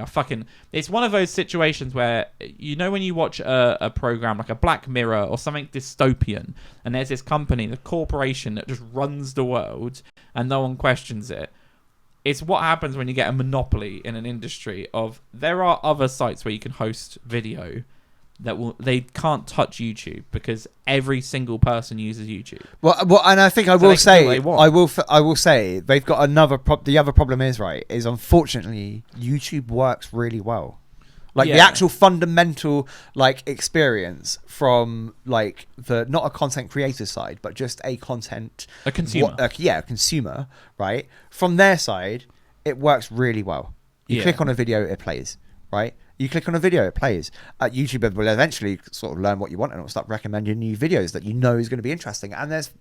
It's one of those situations where, when you watch a program like a Black Mirror or something dystopian, and there's this company, the corporation that just runs the world and no one questions it. It's what happens when you get a monopoly in an industry of, there are other sites where you can host video they can't touch YouTube, because every single person uses YouTube. Well, and I think I will say they've got another. The other problem is unfortunately YouTube works really well. Like the actual fundamental experience from the not a content creator side, but just a consumer. A consumer, right? From their side, it works really well. You click on a video, it plays, right? You click on a video, it plays. YouTube will eventually sort of learn what you want and it'll start recommending new videos that you know is going to be interesting. And there's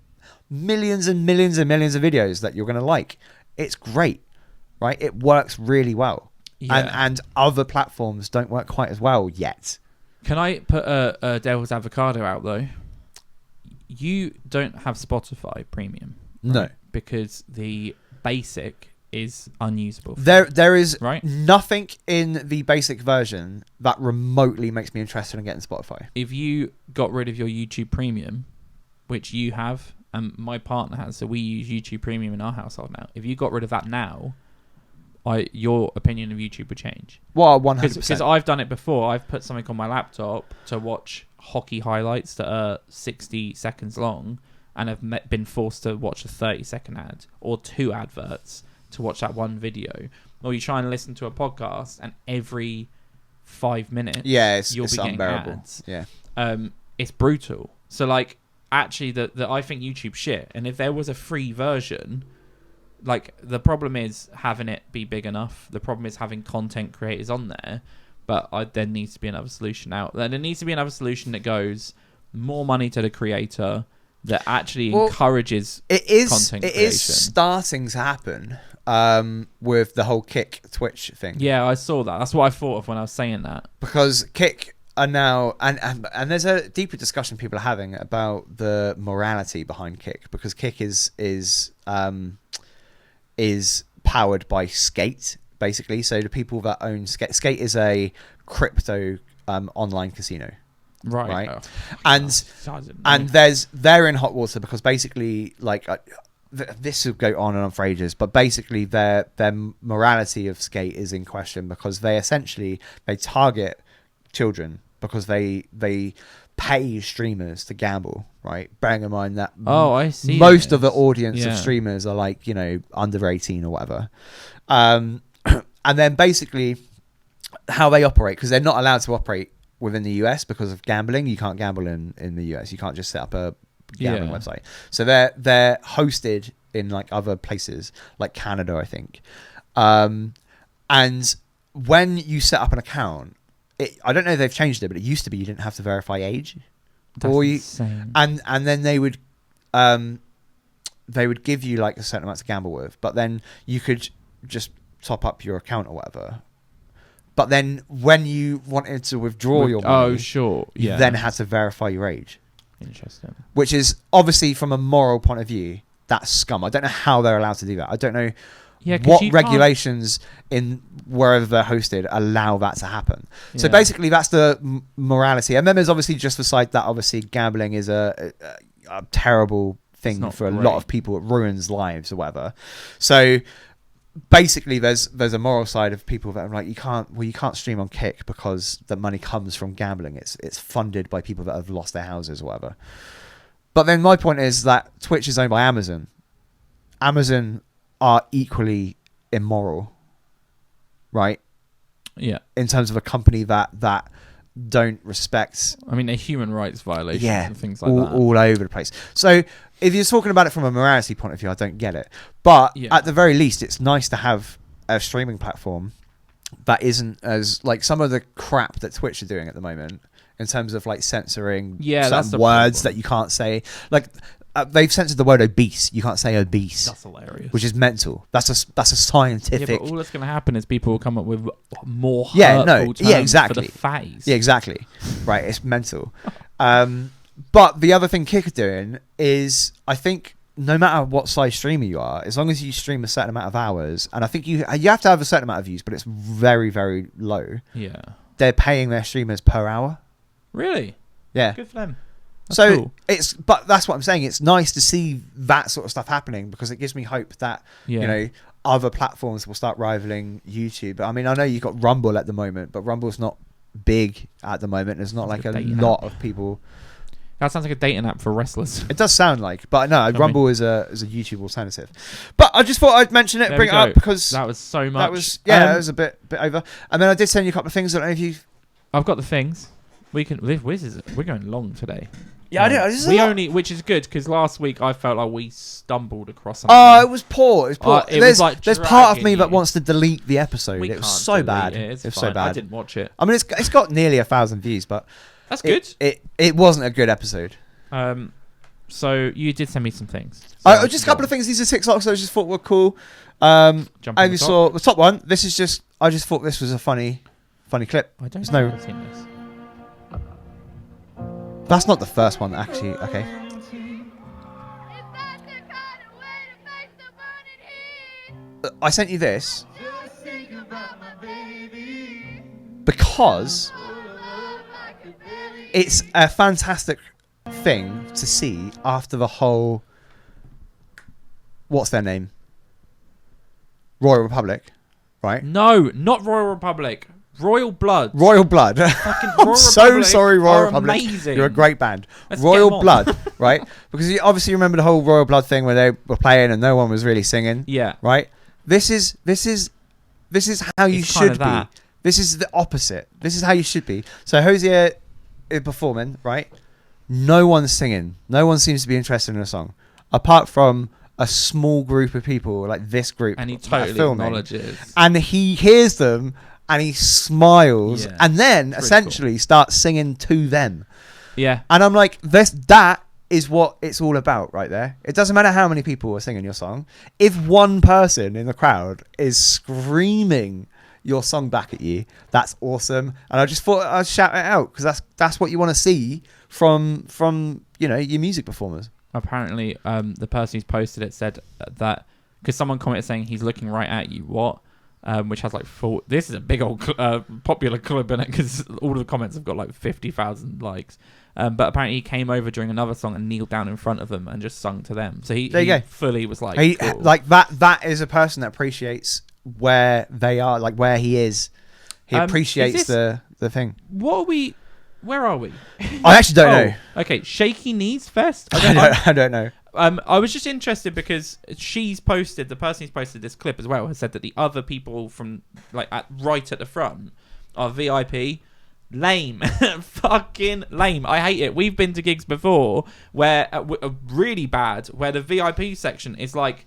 millions and millions and millions of videos that you're going to like. It's great, right? It works really well. Yeah. And other platforms don't work quite as well yet. Can I put a devil's avocado out, though? You don't have Spotify Premium. Right? No. Because the basic is unusable. There is right? nothing in the basic version that remotely makes me interested in getting Spotify. If you got rid of your YouTube Premium, which you have, and my partner has, so we use YouTube Premium in our household now. If you got rid of that now, your opinion of YouTube would change. Well, 100%. Because I've done it before. I've put something on my laptop to watch hockey highlights that are 60 seconds long, and have been forced to watch a 30-second ad or 2 adverts to watch that one video. Or you try and listen to a podcast, and every 5 minutes, you'll be getting unbearable. ads. Yeah, it's brutal. So, like, actually, I think YouTube's shit. And if there was a free version, like, the problem is having it be big enough. The problem is having content creators on there. But there needs to be another solution out. There needs to be another solution that goes more money to the creator, that actually encourages content creation. It is starting to happen with the whole Kick Twitch thing. Yeah, I saw that. That's what I thought of when I was saying that. Because Kick are now, and there's a deeper discussion people are having about the morality behind Kick, because Kick is powered by Skate, basically. So the people that own Skate is a crypto online casino. Right. Oh, and they're in hot water because basically, like, this will go on and on for ages, but basically their morality of Skate is in question, because they target children, because they pay streamers to gamble, right? Bearing in mind that I see most of the audience of Yeah. streamers are, like, you know, under 18 or whatever. And then basically how they operate, because they're not allowed to operate within the US because of gambling. You can't gamble in the US. You can't just set up a gambling website. So they're hosted in, like, other places, like Canada, I think. And when you set up an account, I don't know if they've changed it, but it used to be you didn't have to verify age. That's insane. And then they would give you, like, a certain amount to gamble with, but then you could just top up your account or whatever. But then when you wanted to withdraw your money, you then had to verify your age. Interesting. Which is, obviously, from a moral point of view, that's scum. I don't know how they're allowed to do that. I don't know what regulations in wherever they're hosted allow that to happen. So basically, that's the morality. And then there's obviously just the side that obviously gambling is a terrible thing for a lot of people. It ruins lives or whatever. So basically, there's a moral side of people that are like, you can't stream on Kick because the money comes from gambling. It's funded by people that have lost their houses or whatever. But then my point is that Twitch is owned by Amazon. Amazon are equally immoral, right? Yeah. In terms of a company that don't respect, I mean, a human rights violation and things like that. All over the place. So if you're talking about it from a morality point of view, I don't get it. But at the very least, it's nice to have a streaming platform that isn't as, like, some of the crap that Twitch are doing at the moment in terms of, like, censoring certain words that you can't say. Like, they've censored the word obese. You can't say obese. That's hilarious. Which is mental. That's a scientific. Yeah, but all that's going to happen is people will come up with more hurtful terms exactly. for the phase. Yeah, exactly. Right, it's mental. But the other thing Kick are doing is, I think, no matter what size streamer you are, as long as you stream a certain amount of hours, and I think you have to have a certain amount of views, but it's very, very low. Yeah. They're paying their streamers per hour. Really? Yeah. Good for them. So cool. But that's what I'm saying. It's nice to see that sort of stuff happening, because it gives me hope that you know, other platforms will start rivaling YouTube. I mean, I know you've got Rumble at the moment, but Rumble's not big at the moment. There's not like a lot of people. That sounds like a dating app for wrestlers. It does sound like, but no, Rumble is a YouTube alternative. But I just thought I'd mention it, bring it up, because that was so much. That was that was a bit over. And then I did send you a couple of things. I don't know if you. I've got the things. We're going long today. Yeah, I do. This is We a lot. only, which is good because last week I felt like we stumbled across something. Oh, it was poor. It was poor. It was like there's part of me dragging that you. wants to delete the episode. We It was can't so delete bad. It. It It's was fine. so bad. I didn't watch it. I mean, it's got nearly 1,000 views, but That's good. It wasn't a good episode. So you did send me some things. So Just a couple of things. These are 6 songs I just thought were cool. Jump I on the top. saw the top one. This is just. I just thought this was a funny clip. I don't There's know. no- I've seen this. That's not the first one, actually. Okay. I sent you this because it's a fantastic thing to see after the whole. What's their name? Royal Republic, right? No, not Royal Republic. Royal Blood. Royal Blood. Fucking I'm Royal so Republic sorry, Royal are Republic. amazing. You're a great band. Let's get 'em Royal on. Blood, right? Because you obviously remember the whole Royal Blood thing where they were playing and no one was really singing, Yeah. right? This is how you It's kinda should be. that. This is the opposite. This is how you should be. So Hosier is performing, right? No one's singing. No one seems to be interested in a song, apart from a small group of people, like this group, And he that are totally filming. acknowledges. And he hears them and he smiles Yeah. and then It's really essentially starts singing to them. Yeah. And I'm like, that is what it's all about right there. It doesn't matter how many people are singing your song. If one person in the crowd is screaming your song back at you, that's awesome. And I just thought I'd shout it out because that's what you want to see from your music performers. Apparently, the person who's posted it said that because someone commented saying he's looking right at you. What? Which has like four. This is a big old popular clip in it because all of the comments have got like 50,000 likes. But apparently he came over during another song and kneeled down in front of them and just sung to them. So he fully was like, cool. Like that is a person that appreciates where they are, like where he is. He appreciates the thing. What are we? Where are we? I actually don't know. Okay, Shaky Knees Fest. I don't know. I was just interested because the person who's posted this clip as well has said that the other people from like right at the front are VIP. Lame. Fucking lame. I hate it. We've been to gigs before where really bad, where the VIP section is like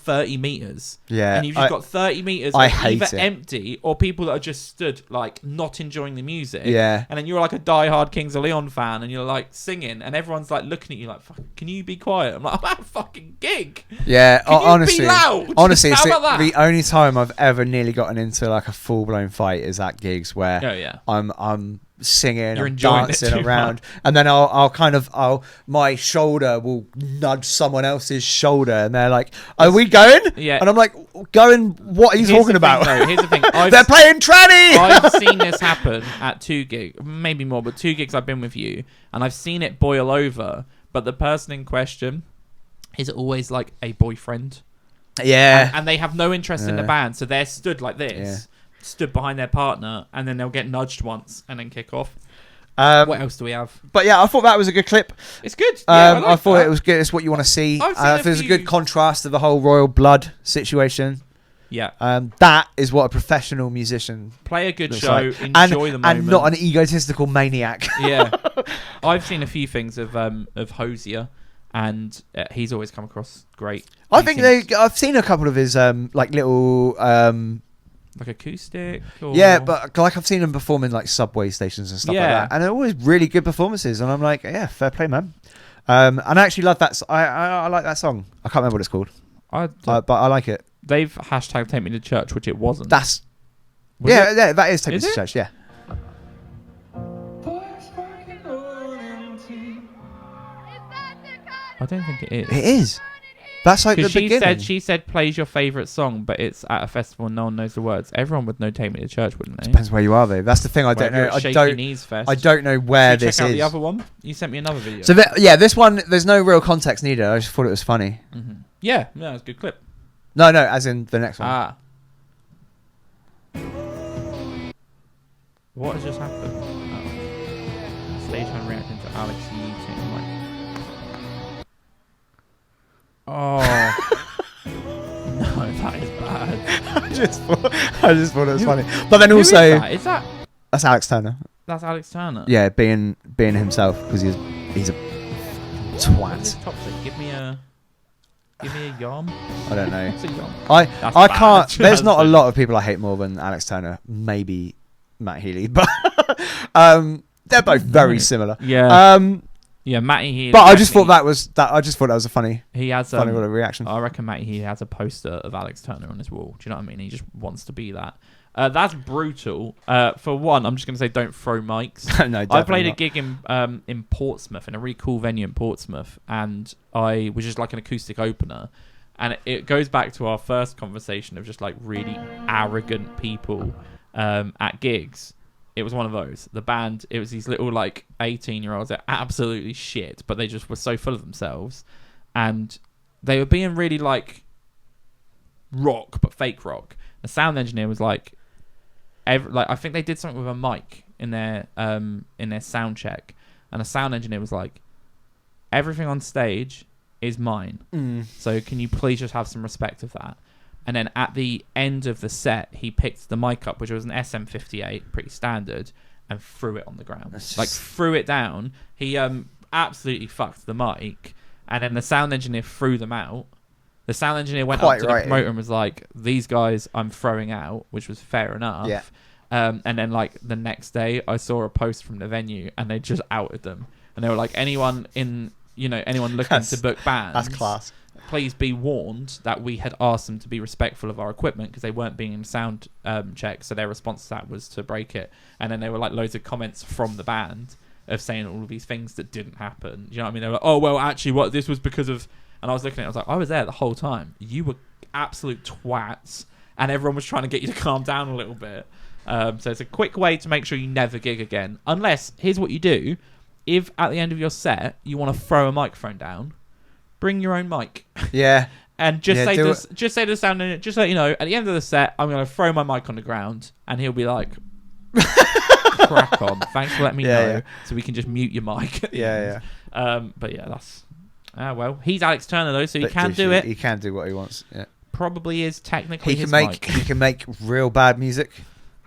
30 meters. Yeah. And you've just got 30 meters I of hate either it. empty or people that are just stood like not enjoying the music. Yeah. And then you're like a diehard Kings of Leon fan and you're like singing and everyone's like looking at you like, fuck, can you be quiet? I'm like, I'm at a fucking gig. Yeah, Can you honestly, be loud? honestly, How it's about that? the only time I've ever nearly gotten into like a full blown fight is at gigs where Oh, yeah. I'm singing, You're I'm enjoying it dancing too around, much. and then my shoulder will nudge someone else's shoulder, and they're like, "Are we going?" Yeah. And I'm like, "Going? What are you Here's talking the about?" thing, though. Here's the thing. They're playing tranny. I've seen this happen at 2 gigs, maybe more, but 2 gigs I've been with you, and I've seen it boil over. But the person in question is always like a boyfriend, Yeah, and they have no interest in the Yeah. band, so they're stood like this, stood behind their partner, and then they'll get nudged once and then kick off. What else do we have? but yeah, I thought that was a good clip. It's good. Yeah, I like thought that. it was good. It's what you want to see. I've seen There's a good few- contrast to the whole Royal Blood situation. Yeah. That is what a professional musician Play a good looks show, like. enjoy the moment. And not an egotistical maniac. Yeah. I've seen a few things of Hosier, and he's always come across great. I He think seems I've seen a couple of his like little like acoustic. Or... yeah, but like I've seen him perform in like subway stations and stuff like Yeah. that, and they're always really good performances. And I'm like, yeah, fair play, man. And I actually love that. I like that song. I can't remember what it's called, but I like it. They've hashtag Take Me to Church, which it wasn't. That's Was yeah, it? yeah, that is Take Me Is to it? Church. Yeah. I don't think it is. It is. That's like the Because beginning. she said plays your favourite song, but it's at a festival and no one knows the words. Everyone would know Take Me to Church, wouldn't they? Depends where you are, though. That's the thing. I don't Wherever know. it's I Shaky don't. Knees Fest. I don't know where Should we this check out is. the other one? You sent me another video. So yeah, this one. There's no real context needed. I just thought it was funny. Mm-hmm. Yeah, it's a good clip. No, as in the next one. Ah. What has just happened? Oh. Stagehand reacting to Alex eating. Like... Oh. No, that is bad. I just thought it was funny. But then Who also, is that? that's Alex Turner. That's Alex Turner. Yeah, being himself because he's He's a What is twat. toxic? Give me a yam. I don't know. What's a yam? I That's can't. bad. There's not a lot of people I hate more than Alex Turner. Maybe Matt Healy, but they're both very similar. Yeah. Yeah, Matty Healy. But I just thought that was a funny little reaction. I reckon Matty Healy has a poster of Alex Turner on his wall. Do you know what I mean? He just wants to be that. That's brutal. For one, I'm just going to say don't throw mics. No, I played definitely a gig in Portsmouth, in a really cool venue in Portsmouth, and I was just like an acoustic opener. And it goes back to our first conversation of just like really arrogant people at gigs. It was one of those. The band, it was these little like 18-year-olds that absolutely shit, but they just were so full of themselves. And they were being really like rock, but fake rock. The sound engineer was like, I think they did something with a mic in their sound check, and the sound engineer was like, everything on stage is mine. So can you please just have some respect of that? And then at the end of the set, he picked the mic up, which was an SM58, pretty standard, and threw it on the ground. Like, threw it down. He absolutely fucked the mic. And then the sound engineer threw them out. The sound engineer went up to the promoter and was like, these guys I'm throwing out, which was fair enough. Yeah. And then, like, the next day, I saw a post from the venue, and they just outed them. And they were like, anyone looking to book bands... That's class. Please be warned that we had asked them to be respectful of our equipment because they weren't being in sound check. So their response to that was to break it. And then there were like loads of comments from the band of saying all of these things that didn't happen. You know what I mean? They were like, oh, well, actually, what this was because of... And I was looking at it, I was like, I was there the whole time. You were absolute twats. And everyone was trying to get you to calm down a little bit. So it's a quick way to make sure you never gig again. Unless, here's what you do. If at the end of your set, you want to throw a microphone down, bring your own mic. Yeah. And just say to the sound engineer, just let you know, at the end of the set, I'm going to throw my mic on the ground, and he'll be like, crack on. Thanks for letting me know, so we can just mute your mic. But yeah, that's... well, he's Alex Turner, though, so he can do it. He can do what he wants. Yeah. Probably is technically He can make real bad music.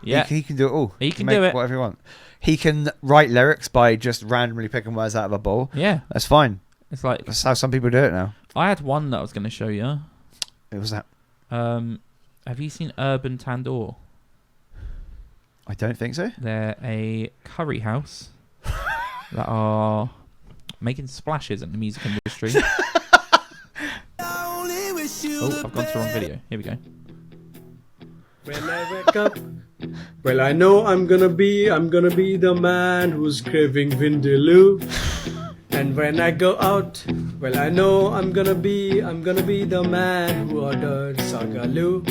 Yeah. He can do it all. He can make do it. whatever he wants. He can write lyrics by just randomly picking words out of a bowl. Yeah. That's fine. It's like... That's how some people do it now. I had one that I was going to show you. It was that. Have you seen Urban Tandoor? I don't think so. They're a curry house that are making splashes in the music industry. Oh, I've gone to the wrong video. Here we go. When I wake up, well, I know I'm gonna be the man who's craving Vindaloo. And when I go out, well, I know I'm gonna be the man who ordered Sagaloo.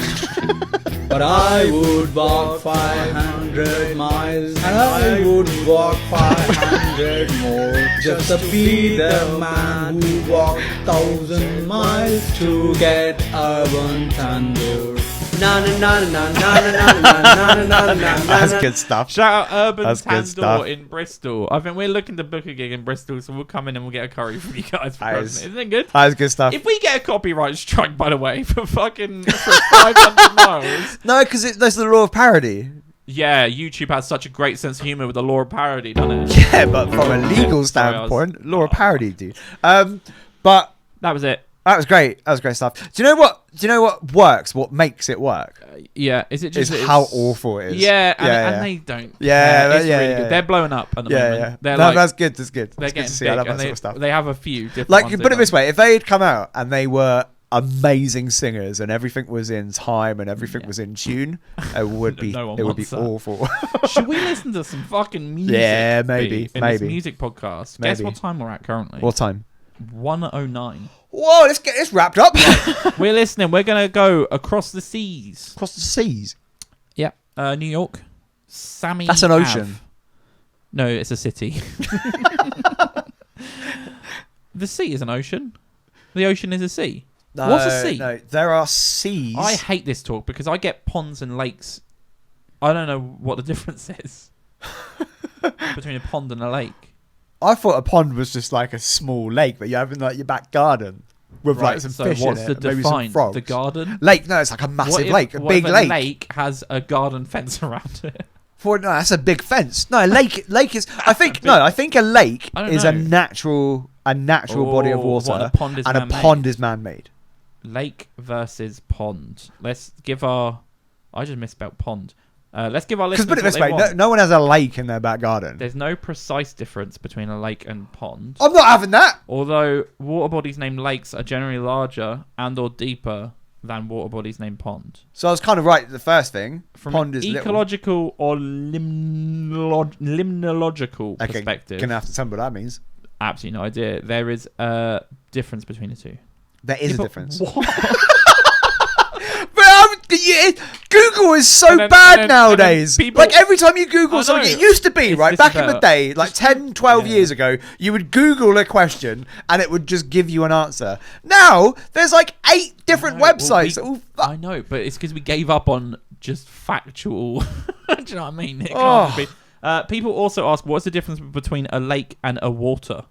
But I would walk 500 miles, and I would walk 500 more, just to be the man who walked 1,000 miles to get Urban Tandoor. That's good stuff. Shout out Urban That's good stuff. Tandoor in Bristol. I think we're looking to book a gig in Bristol, so we'll come in and we'll get a curry from you guys for Christmas. Isn't it good? That's good stuff. If we get a copyright strike, by the way, for 500 miles. No, because there's the law of parody. Yeah, YouTube has such a great sense of humour with the law of parody, doesn't it? Yeah, but from a legal standpoint, law of parody, dude. But that was it. That was great. That was great stuff. Do you know what works? What makes it work? Yeah, is it just how awful it is? Yeah, and they don't. Yeah, it's really good. They're blowing up at the moment. Yeah. They're that's good. That's good. They're It's good getting to see. big, I love that and sort of stuff. they have a few different. Like, ones put it this way: if they had come out and they were amazing singers and everything was in time and everything was in tune, it would be awful. Should we listen to some fucking music? Yeah, maybe. This music podcast. Guess what time we're at currently? What time? 1:09. Whoa, let's get this wrapped up. We're listening. We're gonna go across the seas. Across the seas. Yep. New York. Sammy. That's an ocean. Ave. No, it's a city. The sea is an ocean. The ocean is a sea. No, what's a sea? No, there are seas. I hate this talk because I get ponds and lakes. I don't know what the difference is between a pond and a lake. I thought a pond was just like a small lake that you have in like your back garden with like some fish in it, maybe some frogs. The garden? Lake? No, it's like a massive lake, a big what if lake. A lake has a garden fence around it. No, that's a big fence. No, a lake. Lake is. I think no. I think a lake I don't is know. a natural body of water, What, and a pond is and a man-made? pond is man-made. Lake versus pond. Let's give our. I just misspelled pond. Let's give our Because listeners put it this what they way, want. no one has a lake in their back garden. There's no precise difference between a lake and pond. I'm not having that. Although water bodies named lakes are generally larger and or deeper than water bodies named pond. So I was kind of right. The first thing, From pond an is little. ecological or limnological Okay, perspective, gonna have to tell me what that means. absolutely no idea. There is a difference between the two. There is Yeah, a but difference. What? But Google is so And then- bad and then nowadays. people- Like every time you Google I something, know. it used to be, right, This back is in the better. day, like 10, 12 yeah. years ago, you would Google a question and it would just give you an answer. Now, there's like 8 different No, well, websites. that all I know, but it's because we gave up on just factual. Do you know what I mean? It can't Oh. be. People also ask, what's the difference between a lake and a water?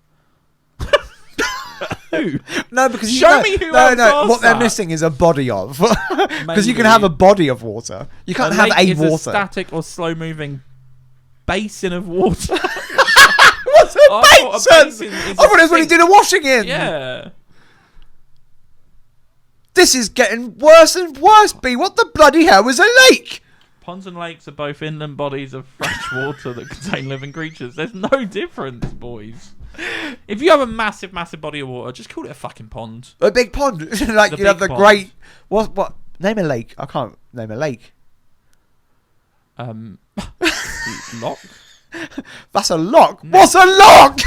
Who? No, because Show me who else asked what they're that. missing is a body of. Because you can Maybe. have a body of water. You can't have lake a is water. a static or slow-moving basin of water. What's a I thought a basin? basin is I a thought it was when you sink. do the washing in. Yeah. This is getting worse and worse, B. What the bloody hell is a lake? Ponds and lakes are both inland bodies of fresh water that contain living creatures. There's no difference, boys. If you have a massive, massive body of water, just call it a fucking pond. A big pond. Like The you have big the pond. great. What? Name a lake. I can't name a lake. Lock? That's a lock. What's a lock?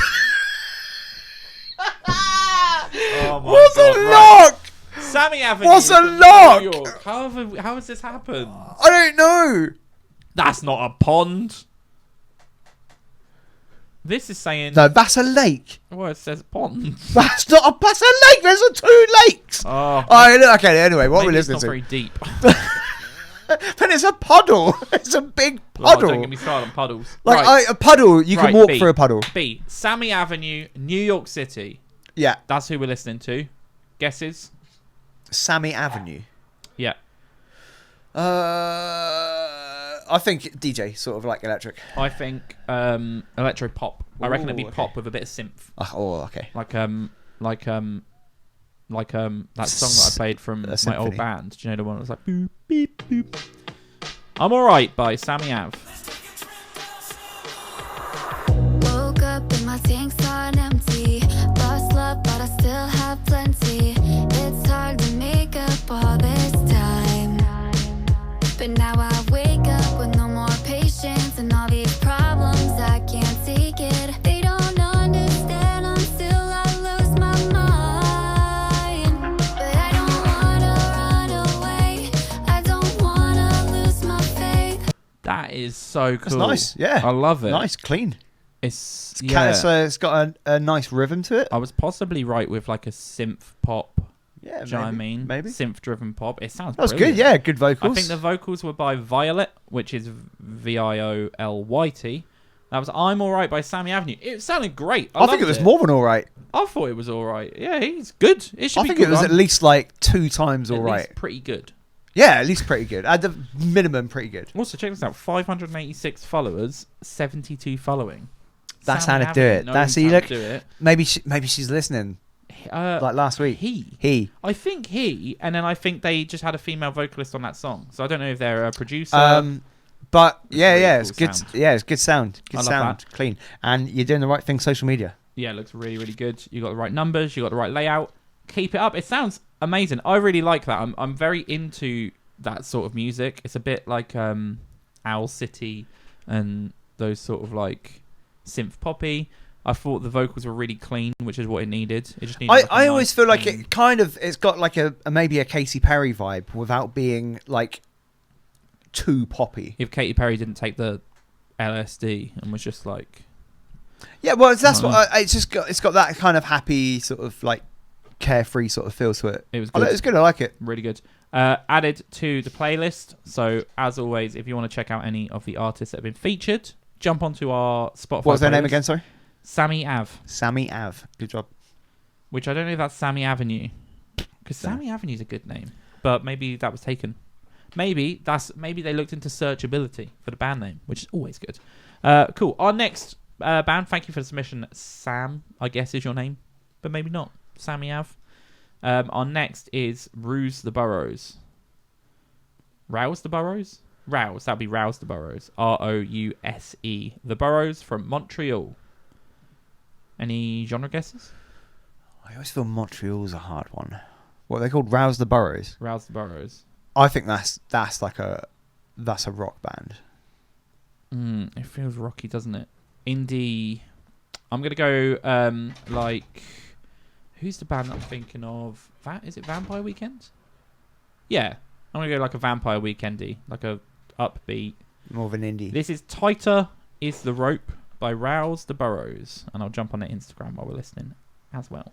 Oh my What's God, a right. lock? Sammy Avenue. What's a from lock? New York. How has this happened? I don't know. That's not a pond. This is saying. No, that's a lake. Well, it says pond. That's not a. That's a lake. There's a 2 lakes. Oh, Okay. Anyway, what are we maybe it's listening not to? very deep. But it's a puddle. It's a big Oh, puddle. don't get me started on puddles. Like right. a puddle, you can Right, walk B. through a puddle. B. Sammy Avenue, New York City. Yeah, That's who we're listening to. Guesses? Sammy Avenue. Yeah. I think DJ, sort of like electric. I think electro pop. I reckon it'd be Ooh, okay. pop with a bit of synth. Oh, okay. Like that song that I played from my symphony. old band. Do you know the one that was like boop beep boop? I'm Alright by Sammy Ave. Woke up and my tank's on empty. Lost love, but I still have plenty. It's hard to make up all this time. But now I wake up with no more patience and all these problems. I can't take it. They don't understand until I lose my mind. But I don't wanna run away. I don't wanna lose my faith. That is so cool. That's nice. Yeah, I love it. Nice, clean. It's It's got a nice rhythm to it. I was possibly right with like a synth pop. Yeah, Do you know what I mean? Maybe. Synth driven pop. It sounds That was brilliant. good. Yeah, good vocals. I think the vocals were by Violet, which is Violyt. That was I'm Alright by Sammy Avenue. It sounded great. I think it was more than all right. I thought it was alright. Yeah, he's good. It should I be think good. it was I'm at least like 2 times all at right. least pretty good. Yeah, at least pretty good. At the minimum, pretty good. Also, check this out: 586 followers, 72 following. That's Sammy how to do Avenue it. knows That's how you to look. do it. Maybe she's listening. Like last week. He. I think he, and then I think they just had a female vocalist on that song. So I don't know if they're a producer. But It's yeah, really yeah, cool it's good. sound. Yeah, it's good sound. I Good love sound. Clean. And you're doing the right thing. Social media. Yeah, it looks really, really good. You got the right numbers. You got the right layout. Keep it up. It sounds amazing. I really like that. I'm very into that sort of music. It's a bit like Owl City and those sort of like synth poppy. I thought the vocals were really clean, which is what it needed. It just needed. like, a I always nice feel like clean- it kind of it's got like a maybe a Katy Perry vibe without being like too poppy. If Katy Perry didn't take the LSD and was just like, Yeah, well, that's Uh-huh. what it's got that kind of happy sort of like carefree sort of feel to it. it was I good. like, it's good. I like it. Really good. Added to the playlist. So as always, if you want to check out any of the artists that have been featured, jump onto our Spotify. What was their name playlist. again? Sorry, Sammy Ave. Sammy Ave. Good job. Which I don't know if that's Sammy Avenue. Because So- Sammy Avenue's a good name. But maybe that was taken. maybe they looked into searchability for the band name, which is always good. Cool. Our next band, thank you for the submission, Sam, I guess is your name, but maybe not. Sammy Ave. Our next is Rouse the Boroughs. Rouse the Boroughs? Rouse, that'd be Rouse the Boroughs. Rouse. The Boroughs from Montreal. Any genre guesses? I always feel Montreal's a hard one. What are they called? Rouse the Boroughs. Rouse the Boroughs. I think that's a rock band. It feels rocky, doesn't it? Indie. I'm gonna go like. Who's the band that I'm thinking of? Is it Vampire Weekend? Yeah, I'm gonna go like a Vampire Weekendy, like a upbeat. More of an indie. This is Tighter Is the Rope by Rouse the Boroughs, and I'll jump on their Instagram while we're listening as well.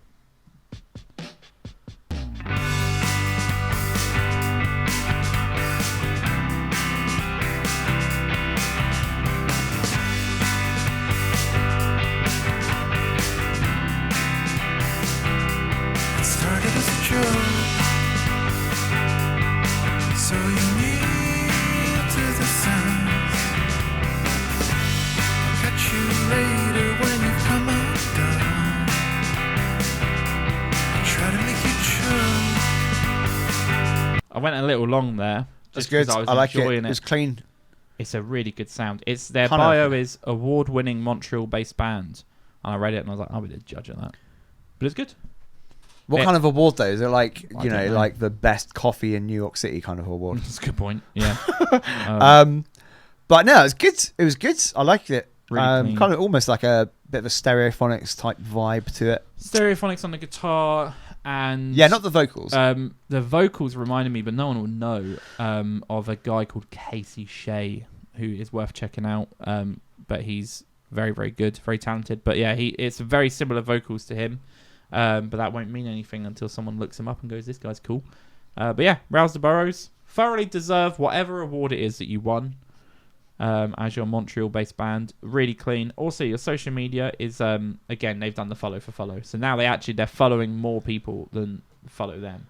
It started as a joke, so you kneel to the sounds. I'll catch you later when you've come undone. I try to make you choke. I went a little long there. That's Just good. 'cause I was I like it. enjoying It was clean. It's a really good sound. It's their Kind of. bio is award-winning Montreal-based band, and I read it and I was like, I'll be the judge of that. But it's good. What Yeah. kind of award though? Is it like I don't know. like the best coffee in New York City kind of award? That's a good point. Yeah. But no, it's good. It was good. I liked it. Really clean. Kind of almost like a bit of a Stereophonics type vibe to it. Stereophonics on the guitar and Yeah, not the vocals. the vocals reminded me, but no one will know, of a guy called Casey Shea, who is worth checking out. But he's very, very good, very talented. But yeah, it's very similar vocals to him. But that won't mean anything until someone looks him up and goes, this guy's cool. But yeah, Rouse the Boroughs thoroughly deserve whatever award it is that you won as your Montreal-based band. Really clean. Also, your social media is, again, they've done the follow for follow. So now they're following more people than follow them.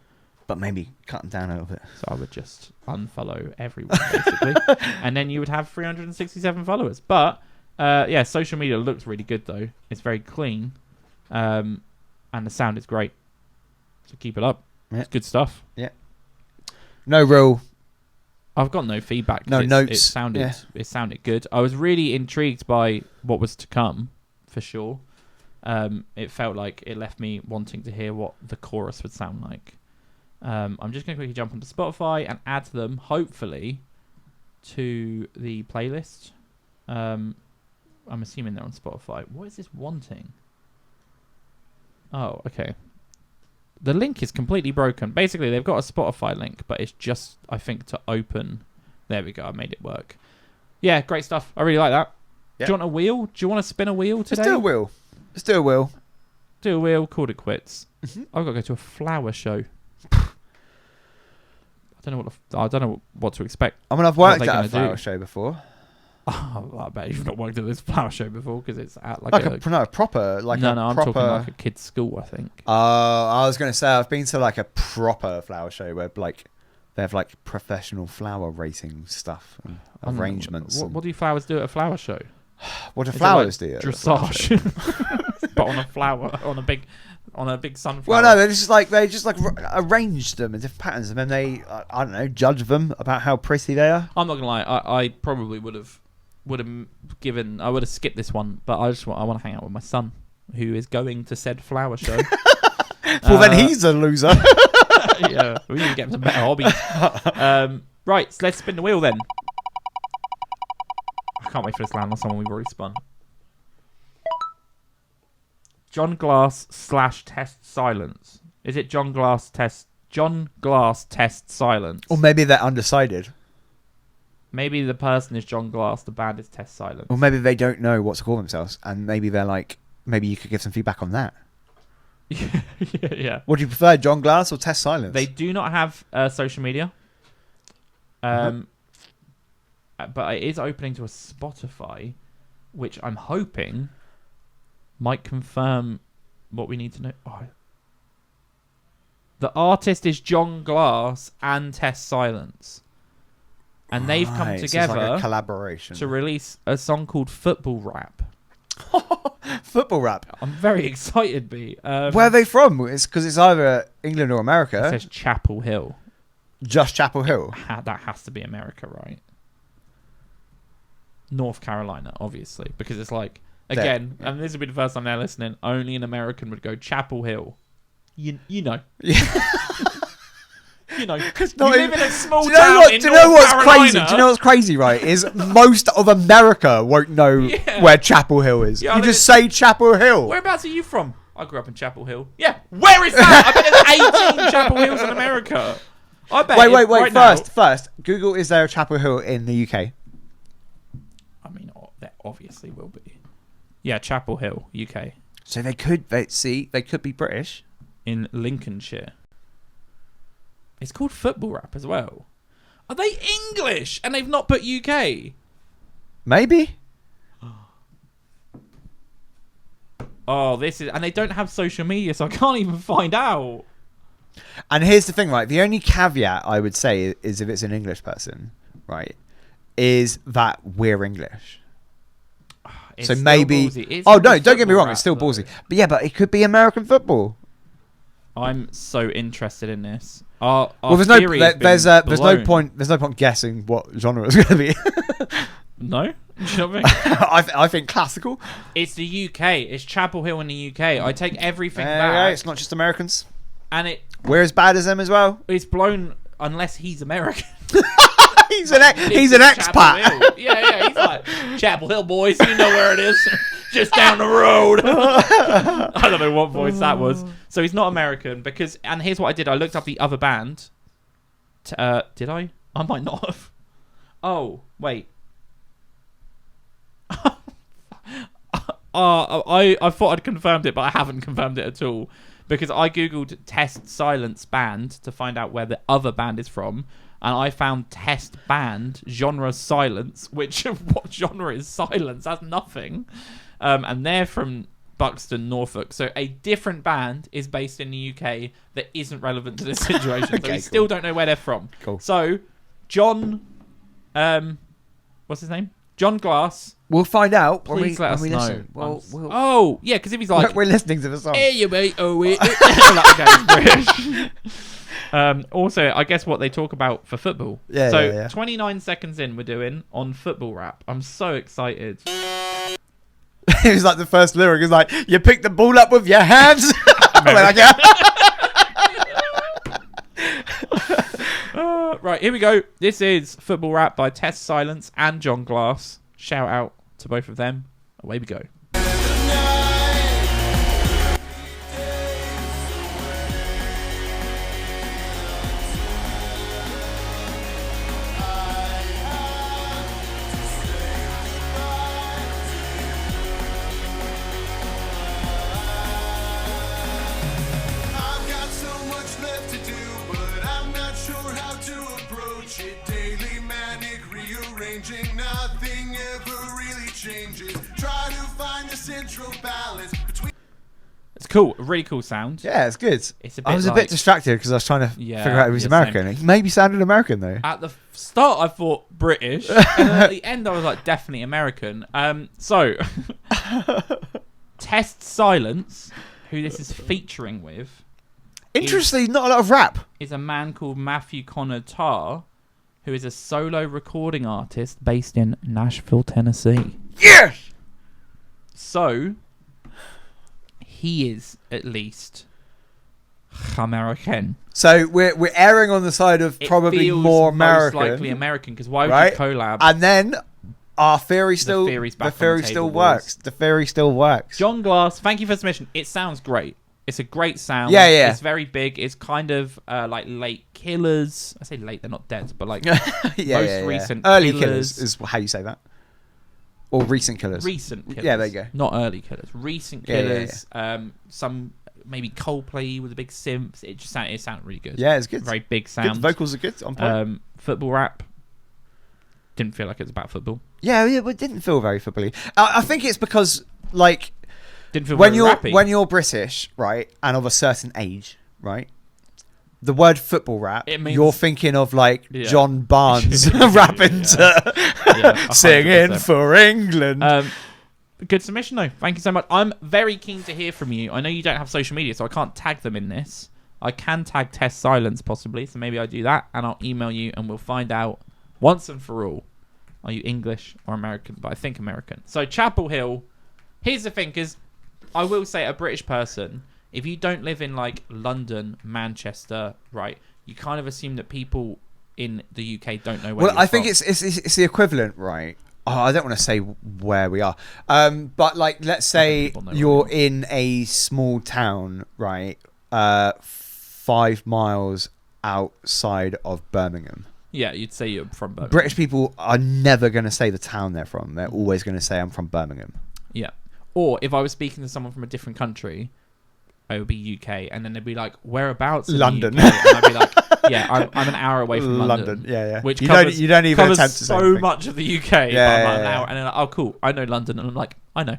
but maybe cut them down a little bit. So I would just unfollow everyone, basically. And then you would have 367 followers. But, yeah, social media looks really good, though. It's very clean. And the sound is great. So keep it up. Yeah. It's good stuff. Yeah. No real. I've got no feedback. No notes. It sounded good. I was really intrigued by what was to come, for sure. It felt like it left me wanting to hear what the chorus would sound like. I'm just going to quickly jump onto Spotify and add them, hopefully, to the playlist. I'm assuming they're on Spotify. What is this wanting? Oh, okay. The link is completely broken. Basically, they've got a Spotify link, but it's just, I think, to open. There we go. I made it work. Yeah, great stuff. I really like that. Yeah. Do you want a wheel? Do you want to spin a wheel today? Let's do a wheel. Let's do a wheel. Do a wheel, called it quits. Mm-hmm. I've got to go to a flower show. I don't know what to expect. I mean, I've What are worked they at a gonna flower do? show before. Oh, I bet you've not worked at this flower show before because it's at Like a proper, like no, a I'm proper. talking like a kid's school, I think. I was going to say I've been to like a proper flower show where like they have like professional flower racing stuff and arrangements. What do flowers do at a flower show? What do Is it flowers like do? At a flower show? Dressage, but on a flower, on a big sunflower. Well, no, they just arrange them in different patterns, and then they, I don't know, judge them about how pretty they are. I'm not gonna lie. I probably would have skipped this one, but I want to hang out with my son, who is going to said flower show. Well, then he's a loser. Yeah, we need to get him some better hobbies. Right, so let's spin the wheel then. I can't wait for this to land on someone we've already spun. John Glass / test silence. Is it John Glass test silence? Or maybe they're undecided. Maybe the person is John Glass, the band is test silence. Or maybe they don't know what to call themselves, and maybe they're like, maybe you could give some feedback on that. Yeah. Would you prefer John Glass or Test Silence? They do not have social media. But it is opening to a Spotify, which I'm hoping might confirm what we need to know. Oh. The artist is John Glass and Test Silence. and they've come Right, so it's like together a collaboration. to release a song called Football Rap. Football rap. I'm very excited, B. Where are they from? It's because it's either England or It America. says Chapel Hill. Just Chapel Hill. That has to be America, right? North Carolina, obviously, because it's like, again, and this will be the first time they're listening, only an American would go Chapel Hill. You know. Yeah. You know. You not live even- in a small Do you know town what? in Do you know North what's Carolina. crazy? Do you know what's crazy? Right? Is most of America won't know Yeah. where Chapel Hill is. Yeah, I You live just say Chapel Hill. Whereabouts are you from? I grew up in Chapel Hill. Yeah. Where is that? I bet there's 18 Chapel Hills in America. I bet. Wait. right now- First, Google, is there a Chapel Hill in the UK? I mean, there obviously will be. Yeah, Chapel Hill, UK. So they could. They could be British. In Lincolnshire. It's called Football Rap as well. Are they English? And they've not put UK? Maybe. Oh, this is... And they don't have social media, so I can't even find out. And here's the thing, right? The only caveat I would say is if it's an English person, right, is that we're English. It's So still maybe. ballsy. It's Oh called no! Don't get me Football wrong. Rap, It's still though. ballsy. But yeah, but it could be American football. I'm so interested in this. Our Well, there's theory has there's been no blown. point. There's no point guessing what genre it's going to be. No? Do you know what I mean? I think classical. It's the UK. It's Chapel Hill in the UK. I take everything There back. you go, it's not just Americans. And We're as bad as them as well. it's blown unless he's American. he's an Chapel expat. Hill. Yeah, he's like, Chapel Hill, boys, you know where it is. Just down the road. I don't know what voice that was. So he's not American because, and here's what I did. I looked up the other band. Did I? I might not have. Oh, wait. I thought I'd confirmed it, but I haven't confirmed it at all. Because I googled Test Silence Band to find out where the other band is from. And I found Test Band, genre silence, which, what genre is silence? That's nothing. And they're from Buxton, Norfolk. So a different band is based in the UK that isn't relevant to this situation. So Okay, we still don't know where they're from. Cool. So, John, what's his name? John Glass. We'll find out when Please let us we know. listen. Well, Oh, yeah, because if he's like, we're listening to the song. hey, you mate, oh, wait. Like, okay, he's British. Also, I guess what they talk about for football. Yeah, So, yeah, yeah. 29 seconds in, we're doing on Football Rap. I'm so excited. It was like the first lyric is like, you pick the ball up with your hands. We're like, yeah. Right, here we go. This is Football Rap by Test Silence and John Glass. Shout out to both of them. Away we go. I've got so much left to do, but I'm not sure how to approach it. Daily manic rearranging, nothing ever really changes. Try to find the central balance between. It's cool. A really cool sound. Yeah, it's good. It's a I bit was a like- bit distracted because I was trying to Yeah, figure out if he was yeah, American. He maybe sounded American though. At the start, I thought British, and then at the end, I was like, definitely American. So, Test Silence, who this is featuring with, Interestingly, not a lot of rap. is a man called Matthew Connor Tarr, who is a solo recording artist based in Nashville, Tennessee. Yes. So, he is at least American. So we're erring on the side of It probably feels more most American, likely American, because why would right? you collab? And then our theory still theory's back on the theory table, still boys. works. The theory still works. John Glass, thank you for the submission. It sounds great. It's a great sound. Yeah, yeah. It's very big. It's kind of like late Killers. I say late, they're not dead, but like yeah, recent early Killers. killers is how you say that, or recent killers. recent Killers. Yeah, there you go. Not early Killers. Recent Yeah, yeah, Killers. Some maybe Coldplay with a big synth. It sounded really good. Yeah, it's good. Very big Good. sound. The vocals are good on point. Football Rap. Didn't feel like it was about football. Yeah, but it didn't feel very footbally. I think it's because like Didn't feel when very you're rappy. when you're British, right, and of a certain age, right, the word football rap, It means- you're thinking of like Yeah. John Barnes rapping to Yeah, singing 100%. for England. Good submission though. Thank you so much. I'm very keen to hear from you. I know you don't have social media, so I can't tag them in this. I can tag Test Silence possibly, so maybe I do that, and I'll email you, and we'll find out once and for all. Are you English or American? But I think American. So Chapel Hill. Here's the thing, because I will say, a British person, if you don't live in like London, Manchester, right, you kind of assume that people in the UK don't know where. Well, you're I think from. it's the equivalent, right? Oh, I don't want to say where we are, but like, let's say people know where you're we in a small town, right? 5 miles outside of Birmingham. Yeah, you'd say you're from Birmingham. British people are never going to say the town they're from. They're always going to say, I'm from Birmingham. Yeah. Or if I was speaking to someone from a different country, it would be UK, and then they'd be like, "Whereabouts?" in the London. UK? And I'd be like, "Yeah, I'm an hour away from London." Yeah. Which you covers, don't even covers attempt to say so anything. much of the UK. Yeah, but I'm yeah, like an yeah. hour, and then like, oh, cool, I know London, and I'm like, I know,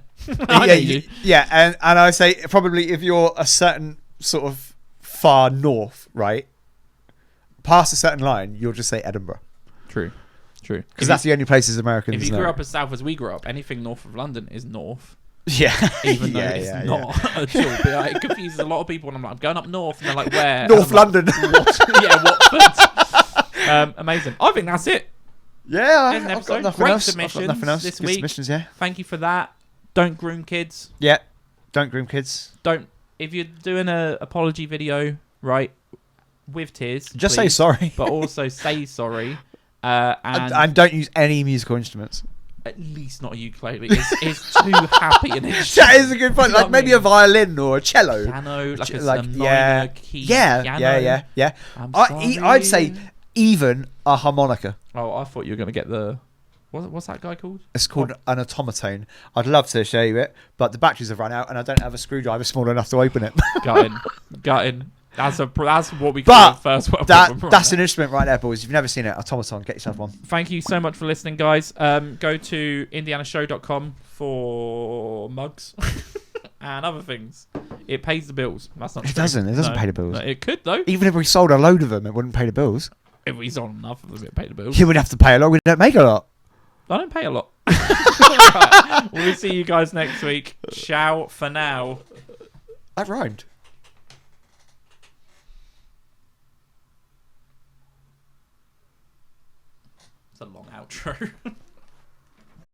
I know you. Yeah, and I say probably if you're a certain sort of far north, right, past a certain line, you'll just say Edinburgh, True. because that's the only places Americans If you know. grew up as south as we grew up, anything north of London is north. Yeah, Even though yeah, it's yeah, not at all. But like, it confuses a lot of people, and I'm like, I'm going up north, and they're like, where? North And I'm like, London. What? Yeah, Watford. Amazing. I think that's it. Yeah, End of I've episode. got nothing Great else. I've submissions got nothing else. this Good week. submissions, yeah. Thank you for that. Don't groom kids. Yeah, don't groom kids. Don't. If you're doing a apology video, right, with tears, Just say please, sorry. but also say sorry. And And don't use any musical instruments. at least not a ukulele. It's too happy an instrument. That is a good point. You know Like what I maybe mean? a violin or a cello. Piano, like a Like, minor key yeah, piano. yeah. I'm I'd say sorry. even a harmonica. Oh, I thought you were going to get the... What's that guy called? It's called an automaton. I'd love to show you it, but the batteries have run out, and I don't have a screwdriver small enough to open it. Gutting. That's what we call But the first world problem right that's now. an instrument right there, boys. If you've never seen it, automaton, get yourself one. Thank you so much for listening, guys. Go to indianashow.com for mugs and other things. It pays the bills. That's not It true. doesn't. It doesn't No. pay the bills. No, it could, though. Even if we sold a load of them, it wouldn't pay the bills. If we sold enough of them, it paid the bills. You would have to pay a lot. We don't make a lot. I don't pay a lot. Right. We'll see you guys next week. Ciao for now. That rhymed. It's a long outro.